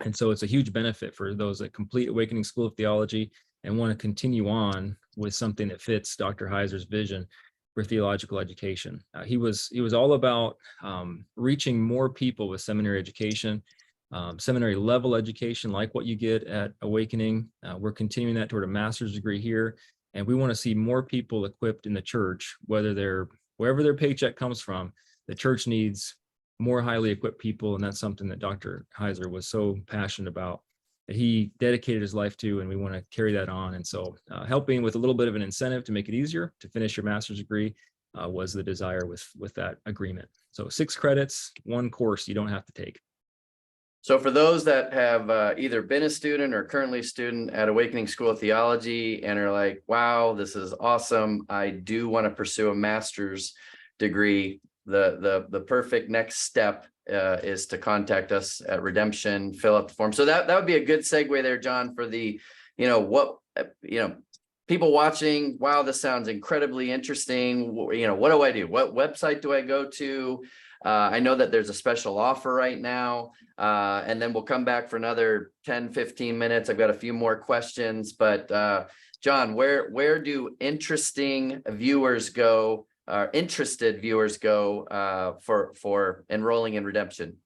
And so it's a huge benefit for those that complete Awakening School of Theology and want to continue on with something that fits Dr. Heiser's vision for theological education. He was all about reaching more people with seminary education, seminary level education, like what you get at Awakening. We're continuing that toward a master's degree here. And we want to see more people equipped in the church, wherever their paycheck comes from. The church needs more highly equipped people. And that's something that Dr. Heiser was so passionate about, that he dedicated his life to, and we want to carry that on. And so helping with a little bit of an incentive to make it easier to finish your master's degree was the desire with that agreement. So 6 credits, 1 course you don't have to take. So for those that have either been a student or currently a student at Awakening School of Theology and are like, wow, this is awesome, I do want to pursue a master's degree, the perfect next step is to contact us at Redemption, fill out the form. So that would be a good segue there, John, for the, people watching. Wow, this sounds incredibly interesting. What do I do? What website do I go to? I know that there's a special offer right now, and then we'll come back for another 10, 15 minutes. I've got a few more questions, but John, where do interested viewers go for enrolling in Redemption?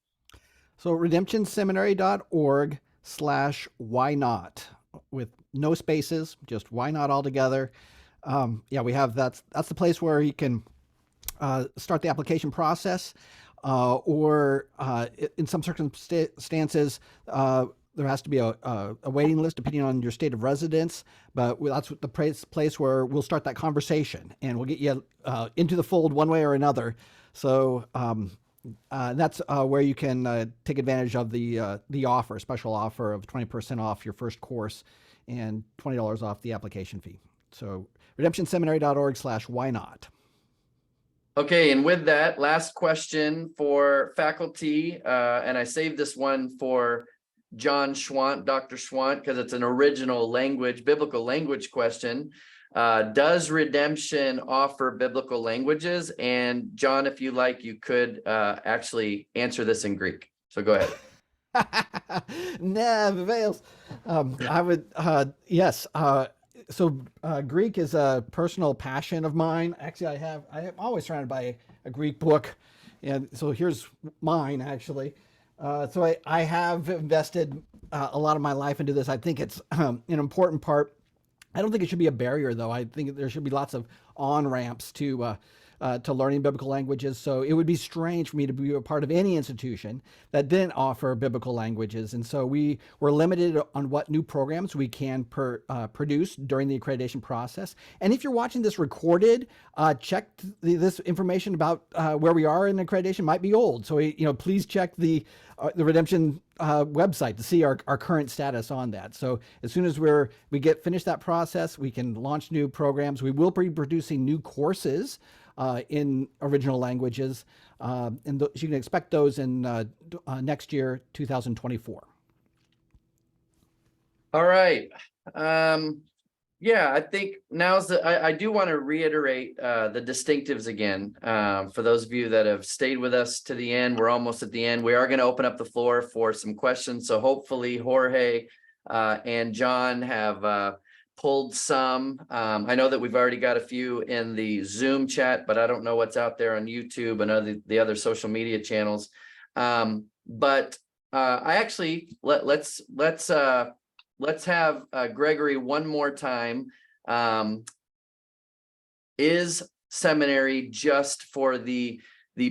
So redemptionseminary.org/why not, with no spaces, just why not all together. We have that's the place where you can start the application process, or in some circumstances, there has to be a waiting list depending on your state of residence, but that's the place where we'll start that conversation and we'll get you into the fold one way or another. So that's where you can take advantage of the special offer of 20% off your first course and $20 off the application fee. So redemptionseminary.org/why not. Okay, and with that, last question for faculty, and I saved this one for John Schwant, Dr. Schwant, because it's an original biblical language question. Does Redemption offer biblical languages? And John, if you like, you could actually answer this in Greek. So go ahead. Never fails. I would, yes. So Greek is a personal passion of mine. Actually, I'm always surrounded by a Greek book. And so here's mine, actually. So I have invested a lot of my life into this. I think it's an important part. I don't think it should be a barrier, though. I think there should be lots of on-ramps to learning biblical languages. So it would be strange for me to be a part of any institution that didn't offer biblical languages. And so we're limited on what new programs we can produce during the accreditation process. And if you're watching this recorded, check this information about where we are in accreditation might be old. So please check the Redemption website to see our current status on that. So as soon as we finish that process, we can launch new programs. We will be producing new courses in original languages, and you can expect those in next year, 2024. All right. I think I do want to reiterate the distinctives again. For those of you that have stayed with us to the end, we're almost at the end. We are going to open up the floor for some questions. So hopefully Jorge and John have pulled some. I know that we've already got a few in the Zoom chat, but I don't know what's out there on YouTube and the other social media channels. But I actually let's have Gregory one more time. Is seminary just for the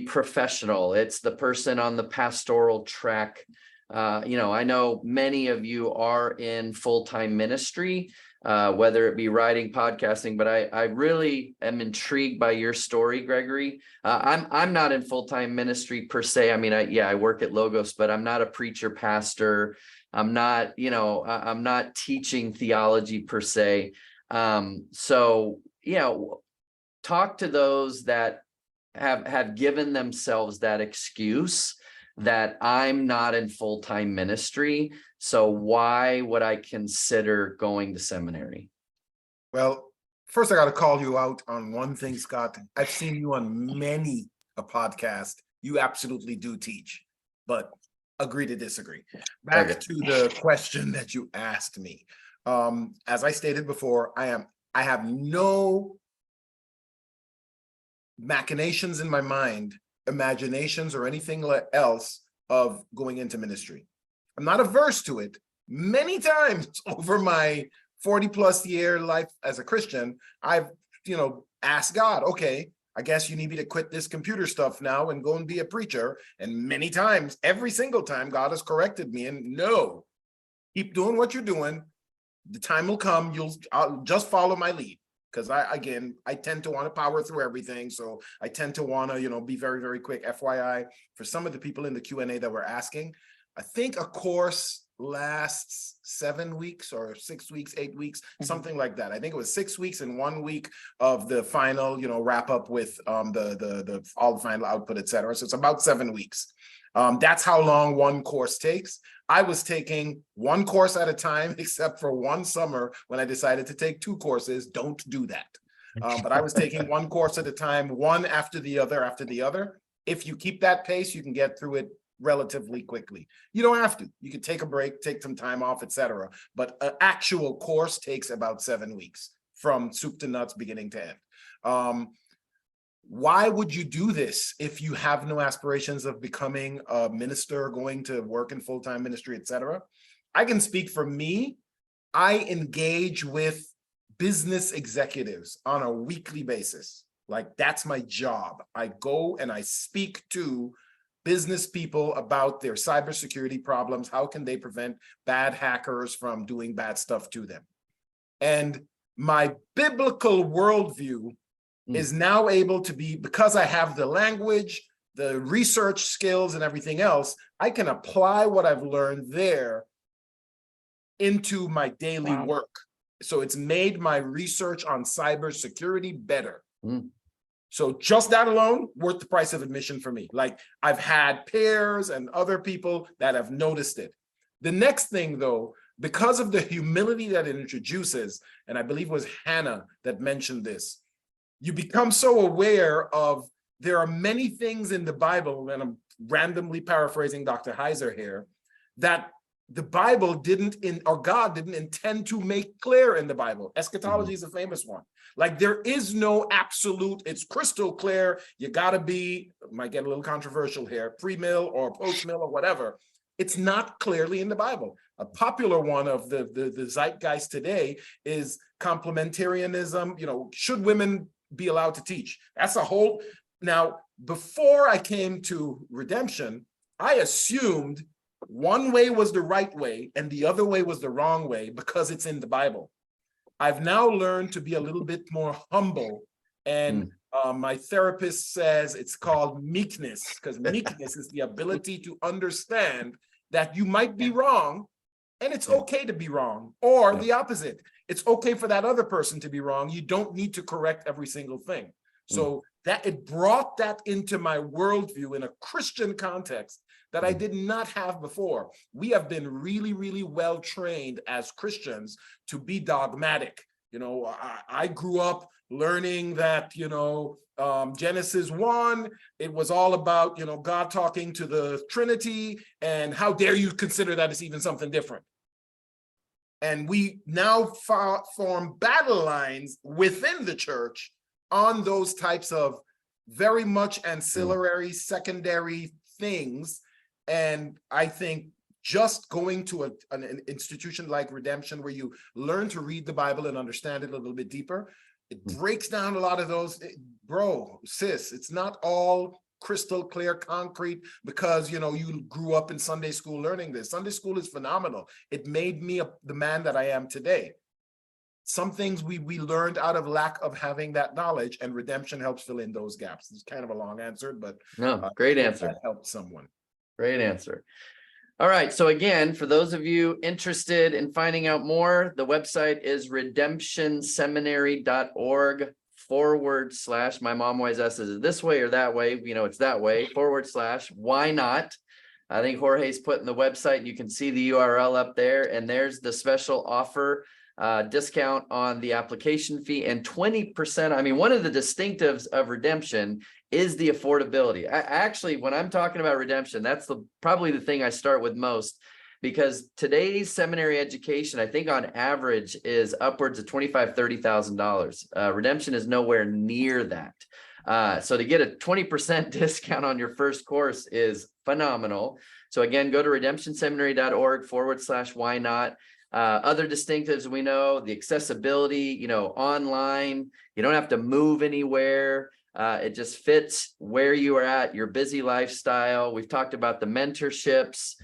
professional? It's the person on the pastoral track. I know many of you are in full-time ministry, whether it be writing, podcasting, but I really am intrigued by your story, Gregory. I'm not in full-time ministry per se. I mean, I work at Logos, but I'm not a preacher, pastor. I'm not teaching theology per se. Talk to those that have given themselves that excuse that I'm not in full-time ministry. So why would I consider going to seminary? Well, First, I got to call you out on one thing, Scott. I've seen you on many a podcast. You absolutely do teach, but agree to disagree. Back Okay. to the question that you asked me. As I stated before, I have no machinations in my mind, imaginations or anything else of going into ministry. I'm not averse to it. Many times over my 40+ year life as a Christian, I've, asked God, okay, I guess you need me to quit this computer stuff now and go and be a preacher. And many times, every single time, God has corrected me and no, keep doing what you're doing. The time will come, I'll just follow my lead. Because I tend to want to power through everything. So I tend to want to, be very, very quick. FYI, for some of the people in the Q&A that were asking, I think a course lasts 7 weeks or 6 weeks, 8 weeks, something like that. I think it was 6 weeks and 1 week of the final, wrap up with the all the final output, etc. So it's about 7 weeks. That's how long one course takes. I was taking one course at a time, except for one summer when I decided to take 2 courses. Don't do that. But I was taking one course at a time, one after the other. If you keep that pace, you can get through it relatively quickly. You don't have to. You can take a break, take some time off, etc. But an actual course takes about 7 weeks from soup to nuts, beginning to end. Why would you do this if you have no aspirations of becoming a minister, going to work in full-time ministry, etc.? I can speak for me. I engage with business executives on a weekly basis. Like, that's my job. I go and I speak to business people about their cybersecurity problems. How can they prevent bad hackers from doing bad stuff to them? And my biblical worldview is now able to be, because I have the language, the research skills and everything else, I can apply what I've learned there into my daily work. So it's made my research on cybersecurity better. So just that alone, worth the price of admission for me. Like, I've had peers and other people that have noticed it. The next thing though, because of the humility that it introduces, and I believe it was Hannah that mentioned this, you become so aware of, there are many things in the Bible, and I'm randomly paraphrasing Dr. Heiser here, that the Bible God didn't intend to make clear in the Bible. Eschatology is a famous one. Like, there is no absolute, it's crystal clear, you gotta be, might get a little controversial here, pre-mill or post-mill or whatever. It's not clearly in the Bible. A popular one of the zeitgeist today is complementarianism. Should women be allowed to teach? That's a whole. Now, before I came to Redemption, I assumed one way was the right way and the other way was the wrong way because it's in the Bible. I've now learned to be a little bit more humble, and my therapist says it's called meekness, because meekness is the ability to understand that you might be wrong, and it's okay to be wrong, or the opposite. It's okay for that other person to be wrong. You don't need to correct every single thing. So that it brought that into my worldview in a Christian context that I did not have before. We have been really, really well trained as Christians to be dogmatic. I grew up learning that, Genesis 1, it was all about, God talking to the Trinity, and how dare you consider that as even something different. And we now form battle lines within the church on those types of very much ancillary, secondary things. And I think just going to an institution like Redemption, where you learn to read the Bible and understand it a little bit deeper, it breaks down a lot of those. Bro, sis, it's not all crystal clear concrete because you grew up in Sunday school learning this. Sunday school is phenomenal. It made me the man that I am today. Some things we learned out of lack of having that knowledge, and Redemption helps fill in those gaps. It's kind of a long answer, but no, great answer. That helped someone. Great answer. All right. So again, for those of you interested in finding out more, the website is redemptionseminary.org / my mom always asks, is it this way or that way? It's that way / why not? I think Jorge's putting the website, you can see the URL up there, and there's the special offer discount on the application fee and 20%. I mean, one of the distinctives of Redemption is the affordability. I actually, when I'm talking about Redemption, that's probably the thing I start with most, because today's seminary education, I think on average is upwards of $25,000, $30,000. Redemption is nowhere near that. So to get a 20% discount on your first course is phenomenal. So again, go to redemptionseminary.org/why not. Other distinctives we know, the accessibility, online, you don't have to move anywhere. It just fits where you are at, your busy lifestyle. We've talked about the mentorships,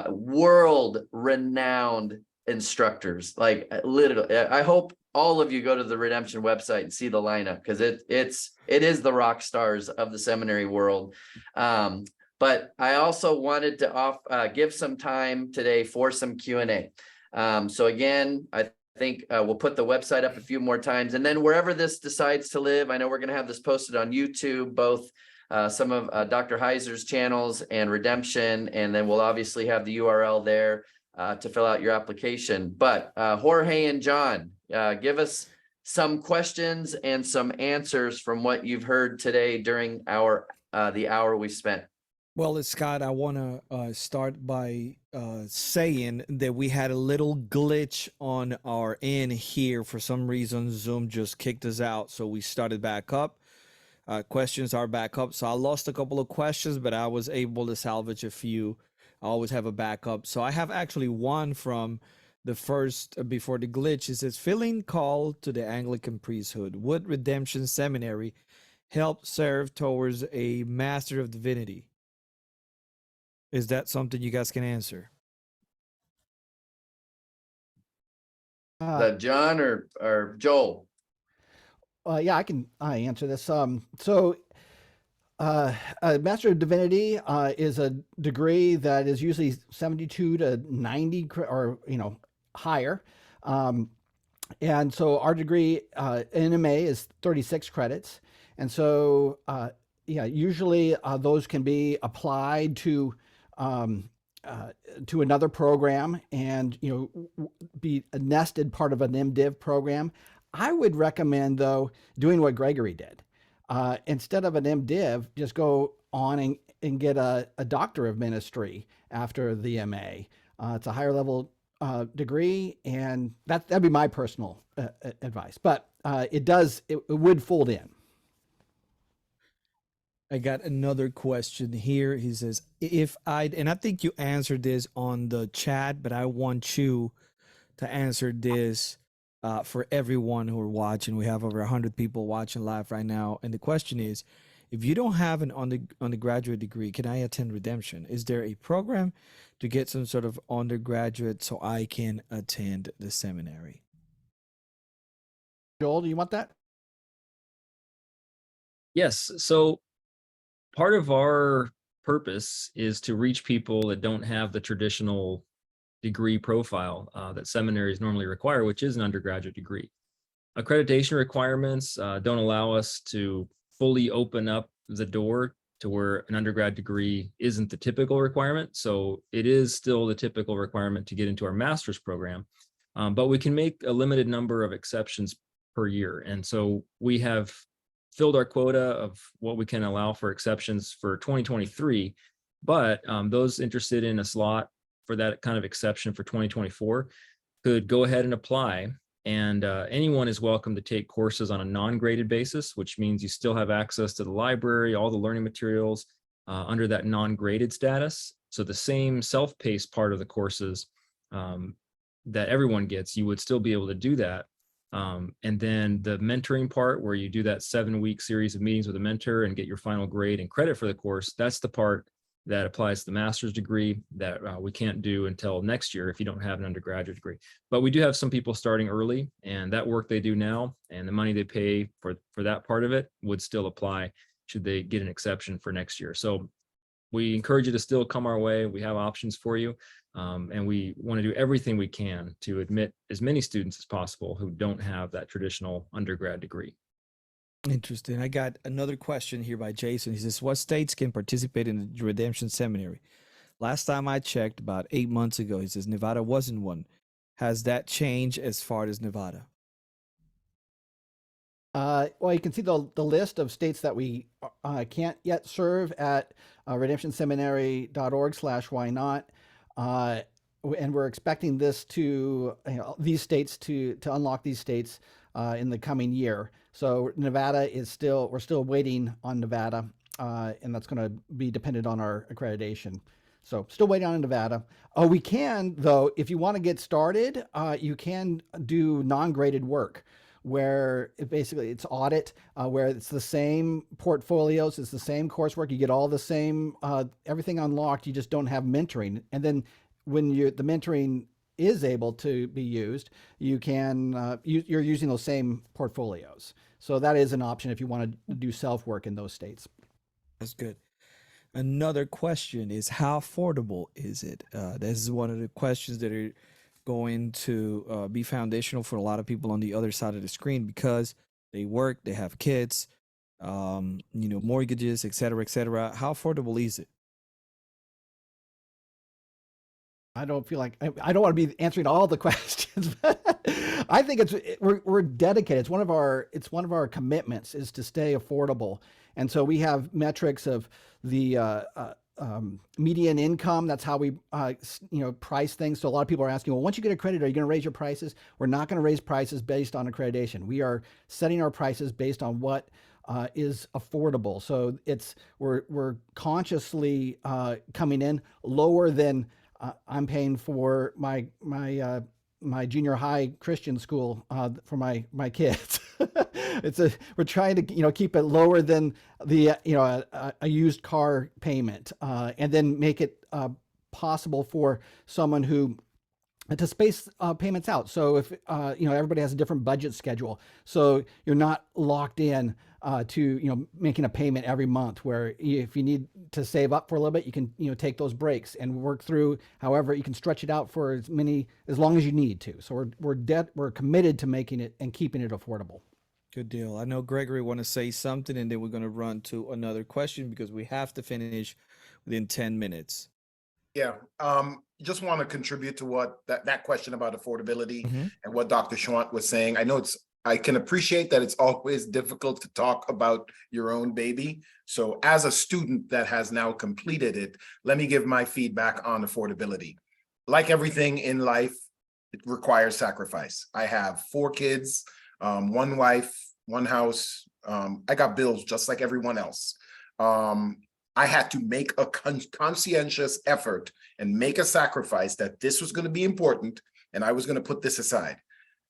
world-renowned instructors. Like literally, I hope all of you go to the Redemption website and see the lineup, because it is the rock stars of the seminary world. But I also wanted to give some time today for some Q&A. So again, I think we'll put the website up a few more times, and then wherever this decides to live, I know we're going to have this posted on YouTube, both some of Dr. Heiser's channels and Redemption, and then we'll obviously have the URL there to fill out your application. But Jorge and John, give us some questions and some answers from what you've heard today during the hour we spent. Well, Scott, I want to start by saying that we had a little glitch on our end here. For some reason, Zoom just kicked us out, so we started back up. Questions are back up. So I lost a couple of questions, but I was able to salvage a few. I always have a backup. So I have actually one from the first, before the glitch. It says, feeling called to the Anglican priesthood, would Redemption Seminary help serve towards a Master of Divinity? Is that something you guys can answer? John or Joel? Yeah, I can answer this. So Master of Divinity is a degree that is usually 72 to 90 or higher. And so our degree in MA is 36 credits. And so usually those can be applied to another program and be a nested part of an MDiv program. I would recommend, though, doing what Gregory did. Instead of an MDiv, just go on and get a Doctor of Ministry after the MA. It's a higher level degree, and that'd be my personal advice. But it would fold in. I got another question here. He says, and I think you answered this on the chat, but I want you to answer this for everyone who are watching. We have over 100 people watching live right now. And the question is, if you don't have an undergraduate degree, can I attend Redemption? Is there a program to get some sort of undergraduate so I can attend the seminary? Joel, do you want that? Yes. So part of our purpose is to reach people that don't have the traditional degree profile that seminaries normally require, which is an undergraduate degree. Accreditation requirements don't allow us to fully open up the door to where an undergrad degree isn't the typical requirement. So it is still the typical requirement to get into our master's program, but we can make a limited number of exceptions per year. And so we have filled our quota of what we can allow for exceptions for 2023, but those interested in a slot for that kind of exception for 2024 could go ahead and apply. And anyone is welcome to take courses on a non-graded basis, which means you still have access to the library, all the learning materials under that non-graded status. So the same self-paced part of the courses that everyone gets, you would still be able to do that. And then the mentoring part, where you do that 7-week series of meetings with a mentor and get your final grade and credit for the course, that's the part that applies to the master's degree that we can't do until next year if you don't have an undergraduate degree. But we do have some people starting early, and that work they do now and the money they pay for that part of it would still apply should they get an exception for next year. So we encourage you to still come our way. We have options for you. And we want to do everything we can to admit as many students as possible who don't have that traditional undergrad degree. Interesting. I got another question here by Jason. He says, what states can participate in the Redemption Seminary? Last time I checked, about 8 months ago, he says Nevada wasn't one. Has that changed as far as Nevada? Well, you can see the list of states that we can't yet serve at redemptionseminary.org/why not. And we're expecting this to, these states to unlock these states in the coming year. So Nevada is we're still waiting on Nevada, and that's going to be dependent on our accreditation. So still waiting on Nevada. We can, though, if you want to get started, you can do non-graded work, where it's audit, where it's the same portfolios, it's the same coursework, you get all the same, everything unlocked, you just don't have mentoring. And then when the mentoring is able to be used, you can, you're using those same portfolios. So that is an option if you want to do self-work in those states. That's good. Another question is, how affordable is it? This is one of the questions that are going to be foundational for a lot of people on the other side of the screen, because they work, they have kids, mortgages, et cetera, et cetera. How affordable is it? I don't feel like I don't want to be answering all the questions, but I think we're dedicated. It's one of our commitments is to stay affordable. And so we have metrics of the median income. That's how we price things. So a lot of people are asking, well, once you get accredited, are you going to raise your prices? We're not going to raise prices based on accreditation. We are setting our prices based on what is affordable. So we're consciously coming in lower than I'm paying for my junior high Christian school for my kids. We're trying to keep it lower than the a used car payment, and then make it possible for someone who to space payments out. So if everybody has a different budget schedule, so you're not locked in to making a payment every month, where if you need to save up for a little bit, you can take those breaks and work through. However, you can stretch it out for as long as you need to. So we're committed to making it and keeping it affordable. Good deal. I know Gregory want to say something, and then we're going to run to another question because we have to finish within 10 minutes. Yeah. Just want to contribute to what that question about affordability and what Dr. Schwant was saying. I can appreciate that it's always difficult to talk about your own baby. So as a student that has now completed it, let me give my feedback on affordability. Like everything in life, it requires sacrifice. I have 4 kids, 1 wife, 1 house. I got bills just like everyone else. I had to make a conscientious effort and make a sacrifice that this was going to be important, and I was going to put this aside.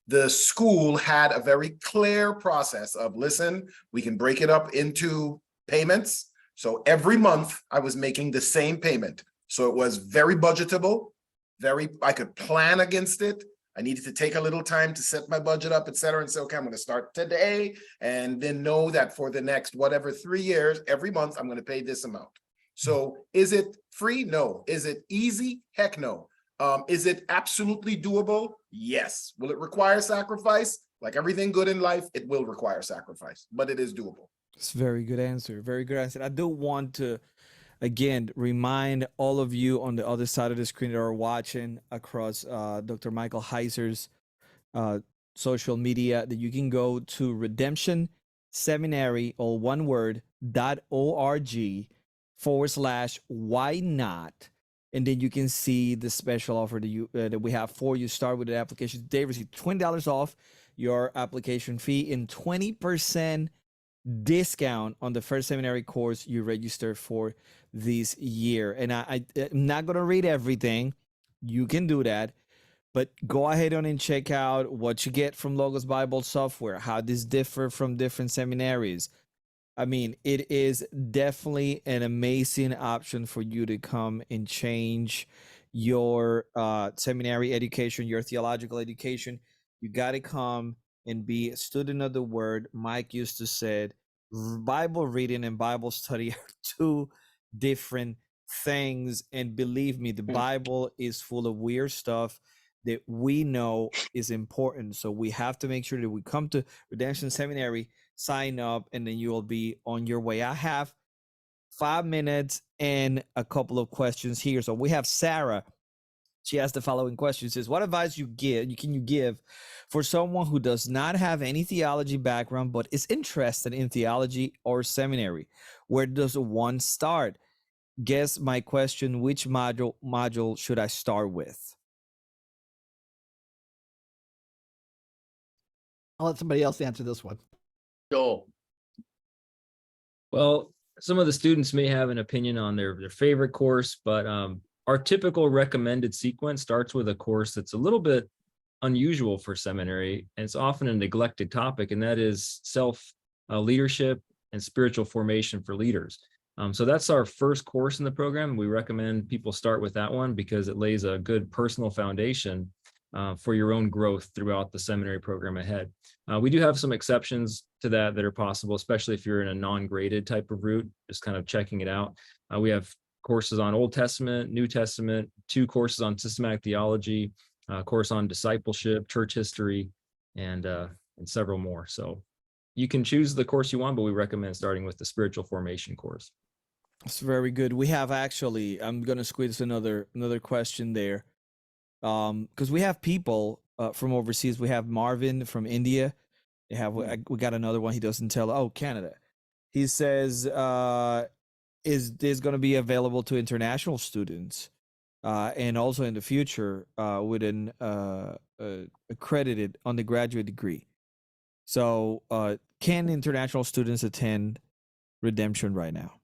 The school had a very clear process of, listen, we can break it up into payments. So every month I was making the same payment. So it was very budgetable, I could plan against it. I needed to take a little time to set my budget up, et cetera, and say, okay, I'm going to start today, and then know that for the next 3 years, every month, I'm going to pay this amount. So is it free? No. Is it easy? Heck no. Is it absolutely doable? Yes. Will it require sacrifice? Like everything good in life, it will require sacrifice, but it is doable. It's a very good answer. Very good answer. I do want to, again, remind all of you on the other side of the screen that are watching across Dr. Michael Heiser's social media that you can go to Redemption Seminary, all one word, .org/why not. And then you can see the special offer that we have for you. Start with the application today, receive $20 off your application fee and 20% discount on the first seminary course you register for this year. And I'm not going to read everything. You can do that. But go ahead on and check out what you get from Logos Bible Software, how this differ from different seminaries. I mean, it is definitely an amazing option for you to come and change your seminary education, your theological education. You got to come and be a student of the word. Mike used to say, Bible reading and Bible study are 2 different things. And believe me, the Bible is full of weird stuff that we know is important. So we have to make sure that we come to Redemption Seminary, sign up, and then you will be on your way. I have 5 minutes and a couple of questions here. So we have Sarah She asked the following question. She says, what advice you give for someone who does not have any theology background, but is interested in theology or seminary? Where does one start? Guess my question, which module should I start with? I'll let somebody else answer this one. Joel. Well, some of the students may have an opinion on their favorite course, but our typical recommended sequence starts with a course that's a little bit unusual for seminary, and it's often a neglected topic, and that is leadership and spiritual formation for leaders. So that's our first course in the program. We recommend people start with that one because it lays a good personal foundation for your own growth throughout the seminary program ahead. We do have some exceptions to that are possible, especially if you're in a non-graded type of route, just kind of checking it out. We have courses on Old Testament, New Testament, 2 courses on systematic theology, a course on discipleship, church history, and several more. So you can choose the course you want, but we recommend starting with the spiritual formation course. It's very good. We have actually, I'm going to squeeze another question there. Because we have people from overseas. We have Marvin from India. We got another one. He doesn't tell. Oh, Canada. He says, is this going to be available to international students? And also in the future with an accredited undergraduate degree. So can international students attend Redemption right now?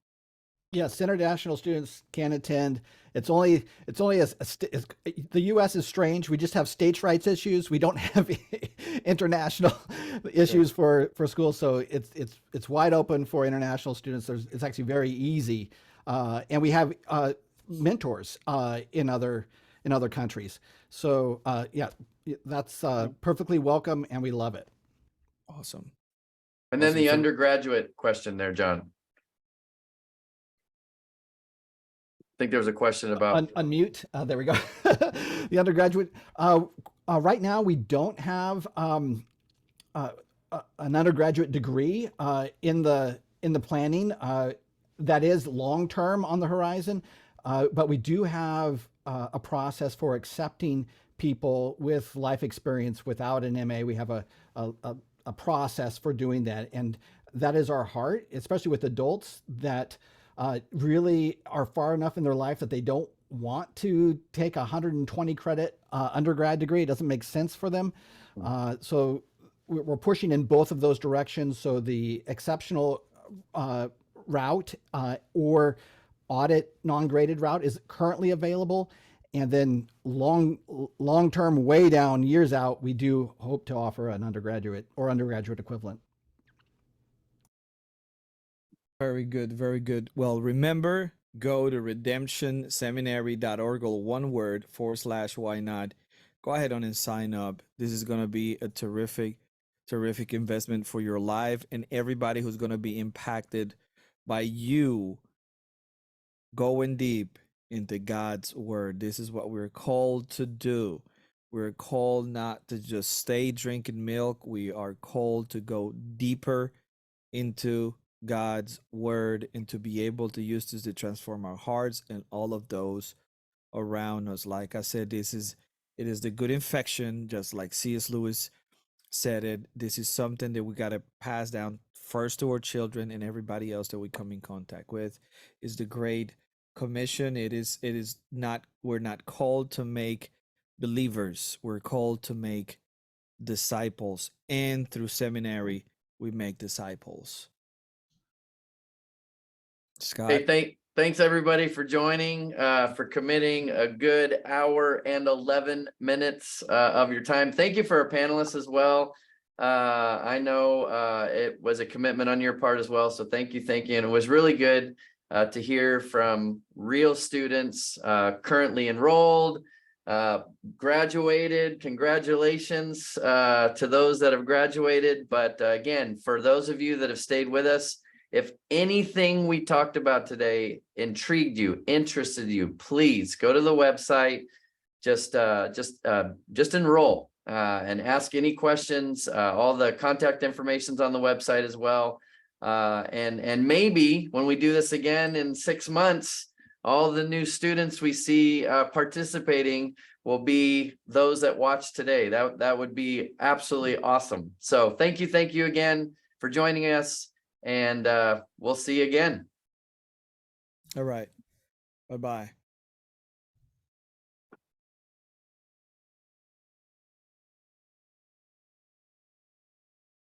Yes, international students can attend. It's only the U.S. is strange. We just have states' rights issues. We don't have international issues for schools. So it's wide open for international students. It's actually very easy, and we have mentors in other countries. So yeah, that's perfectly welcome, and we love it. Awesome. And then Awesome. the So- undergraduate question there, John. I think there was a question about Unmute. There we go. The undergraduate. Right now, we don't have an undergraduate degree in the planning. That is long term on the horizon, but we do have a process for accepting people with life experience without an MA. We have a process for doing that, and that is our heart, especially with adults that really are far enough in their life that they don't want to take a 120 credit undergrad degree. It doesn't make sense for them. So we're pushing in both of those directions. So the exceptional route or audit non-graded route is currently available. And then long-term, way down, years out, we do hope to offer an undergraduate or undergraduate equivalent. Very good, very good. Well, remember, go to redemptionseminary.org, or one word, /why not. Go ahead on and sign up. This is going to be a terrific investment for your life and everybody who's going to be impacted by you going deep into God's word. This is what we're called to do. We're called not to just stay drinking milk. We are called to go deeper into God's word and to be able to use this to transform our hearts and all of those around us. Like I said, it is the good infection, just like C.S. Lewis said it. This is something that we got to pass down first to our children and everybody else that we come in contact with. Is the Great Commission. It is not, we're not called to make believers. We're called to make disciples, and through seminary we make disciples. Scott. Hey, thanks everybody for joining, for committing a good hour and 11 minutes of your time. Thank you for our panelists as well. I know it was a commitment on your part as well, so thank you. And it was really good to hear from real students currently enrolled, graduated. Congratulations to those that have graduated. But again, for those of you that have stayed with us, if anything we talked about today intrigued you, interested you, please go to the website, just enroll and ask any questions. All the contact information's on the website as well. And maybe when we do this again in 6 months, all the new students we see participating will be those that watch today. That would be absolutely awesome. So thank you again for joining us, and we'll see you again. All right. Bye-bye.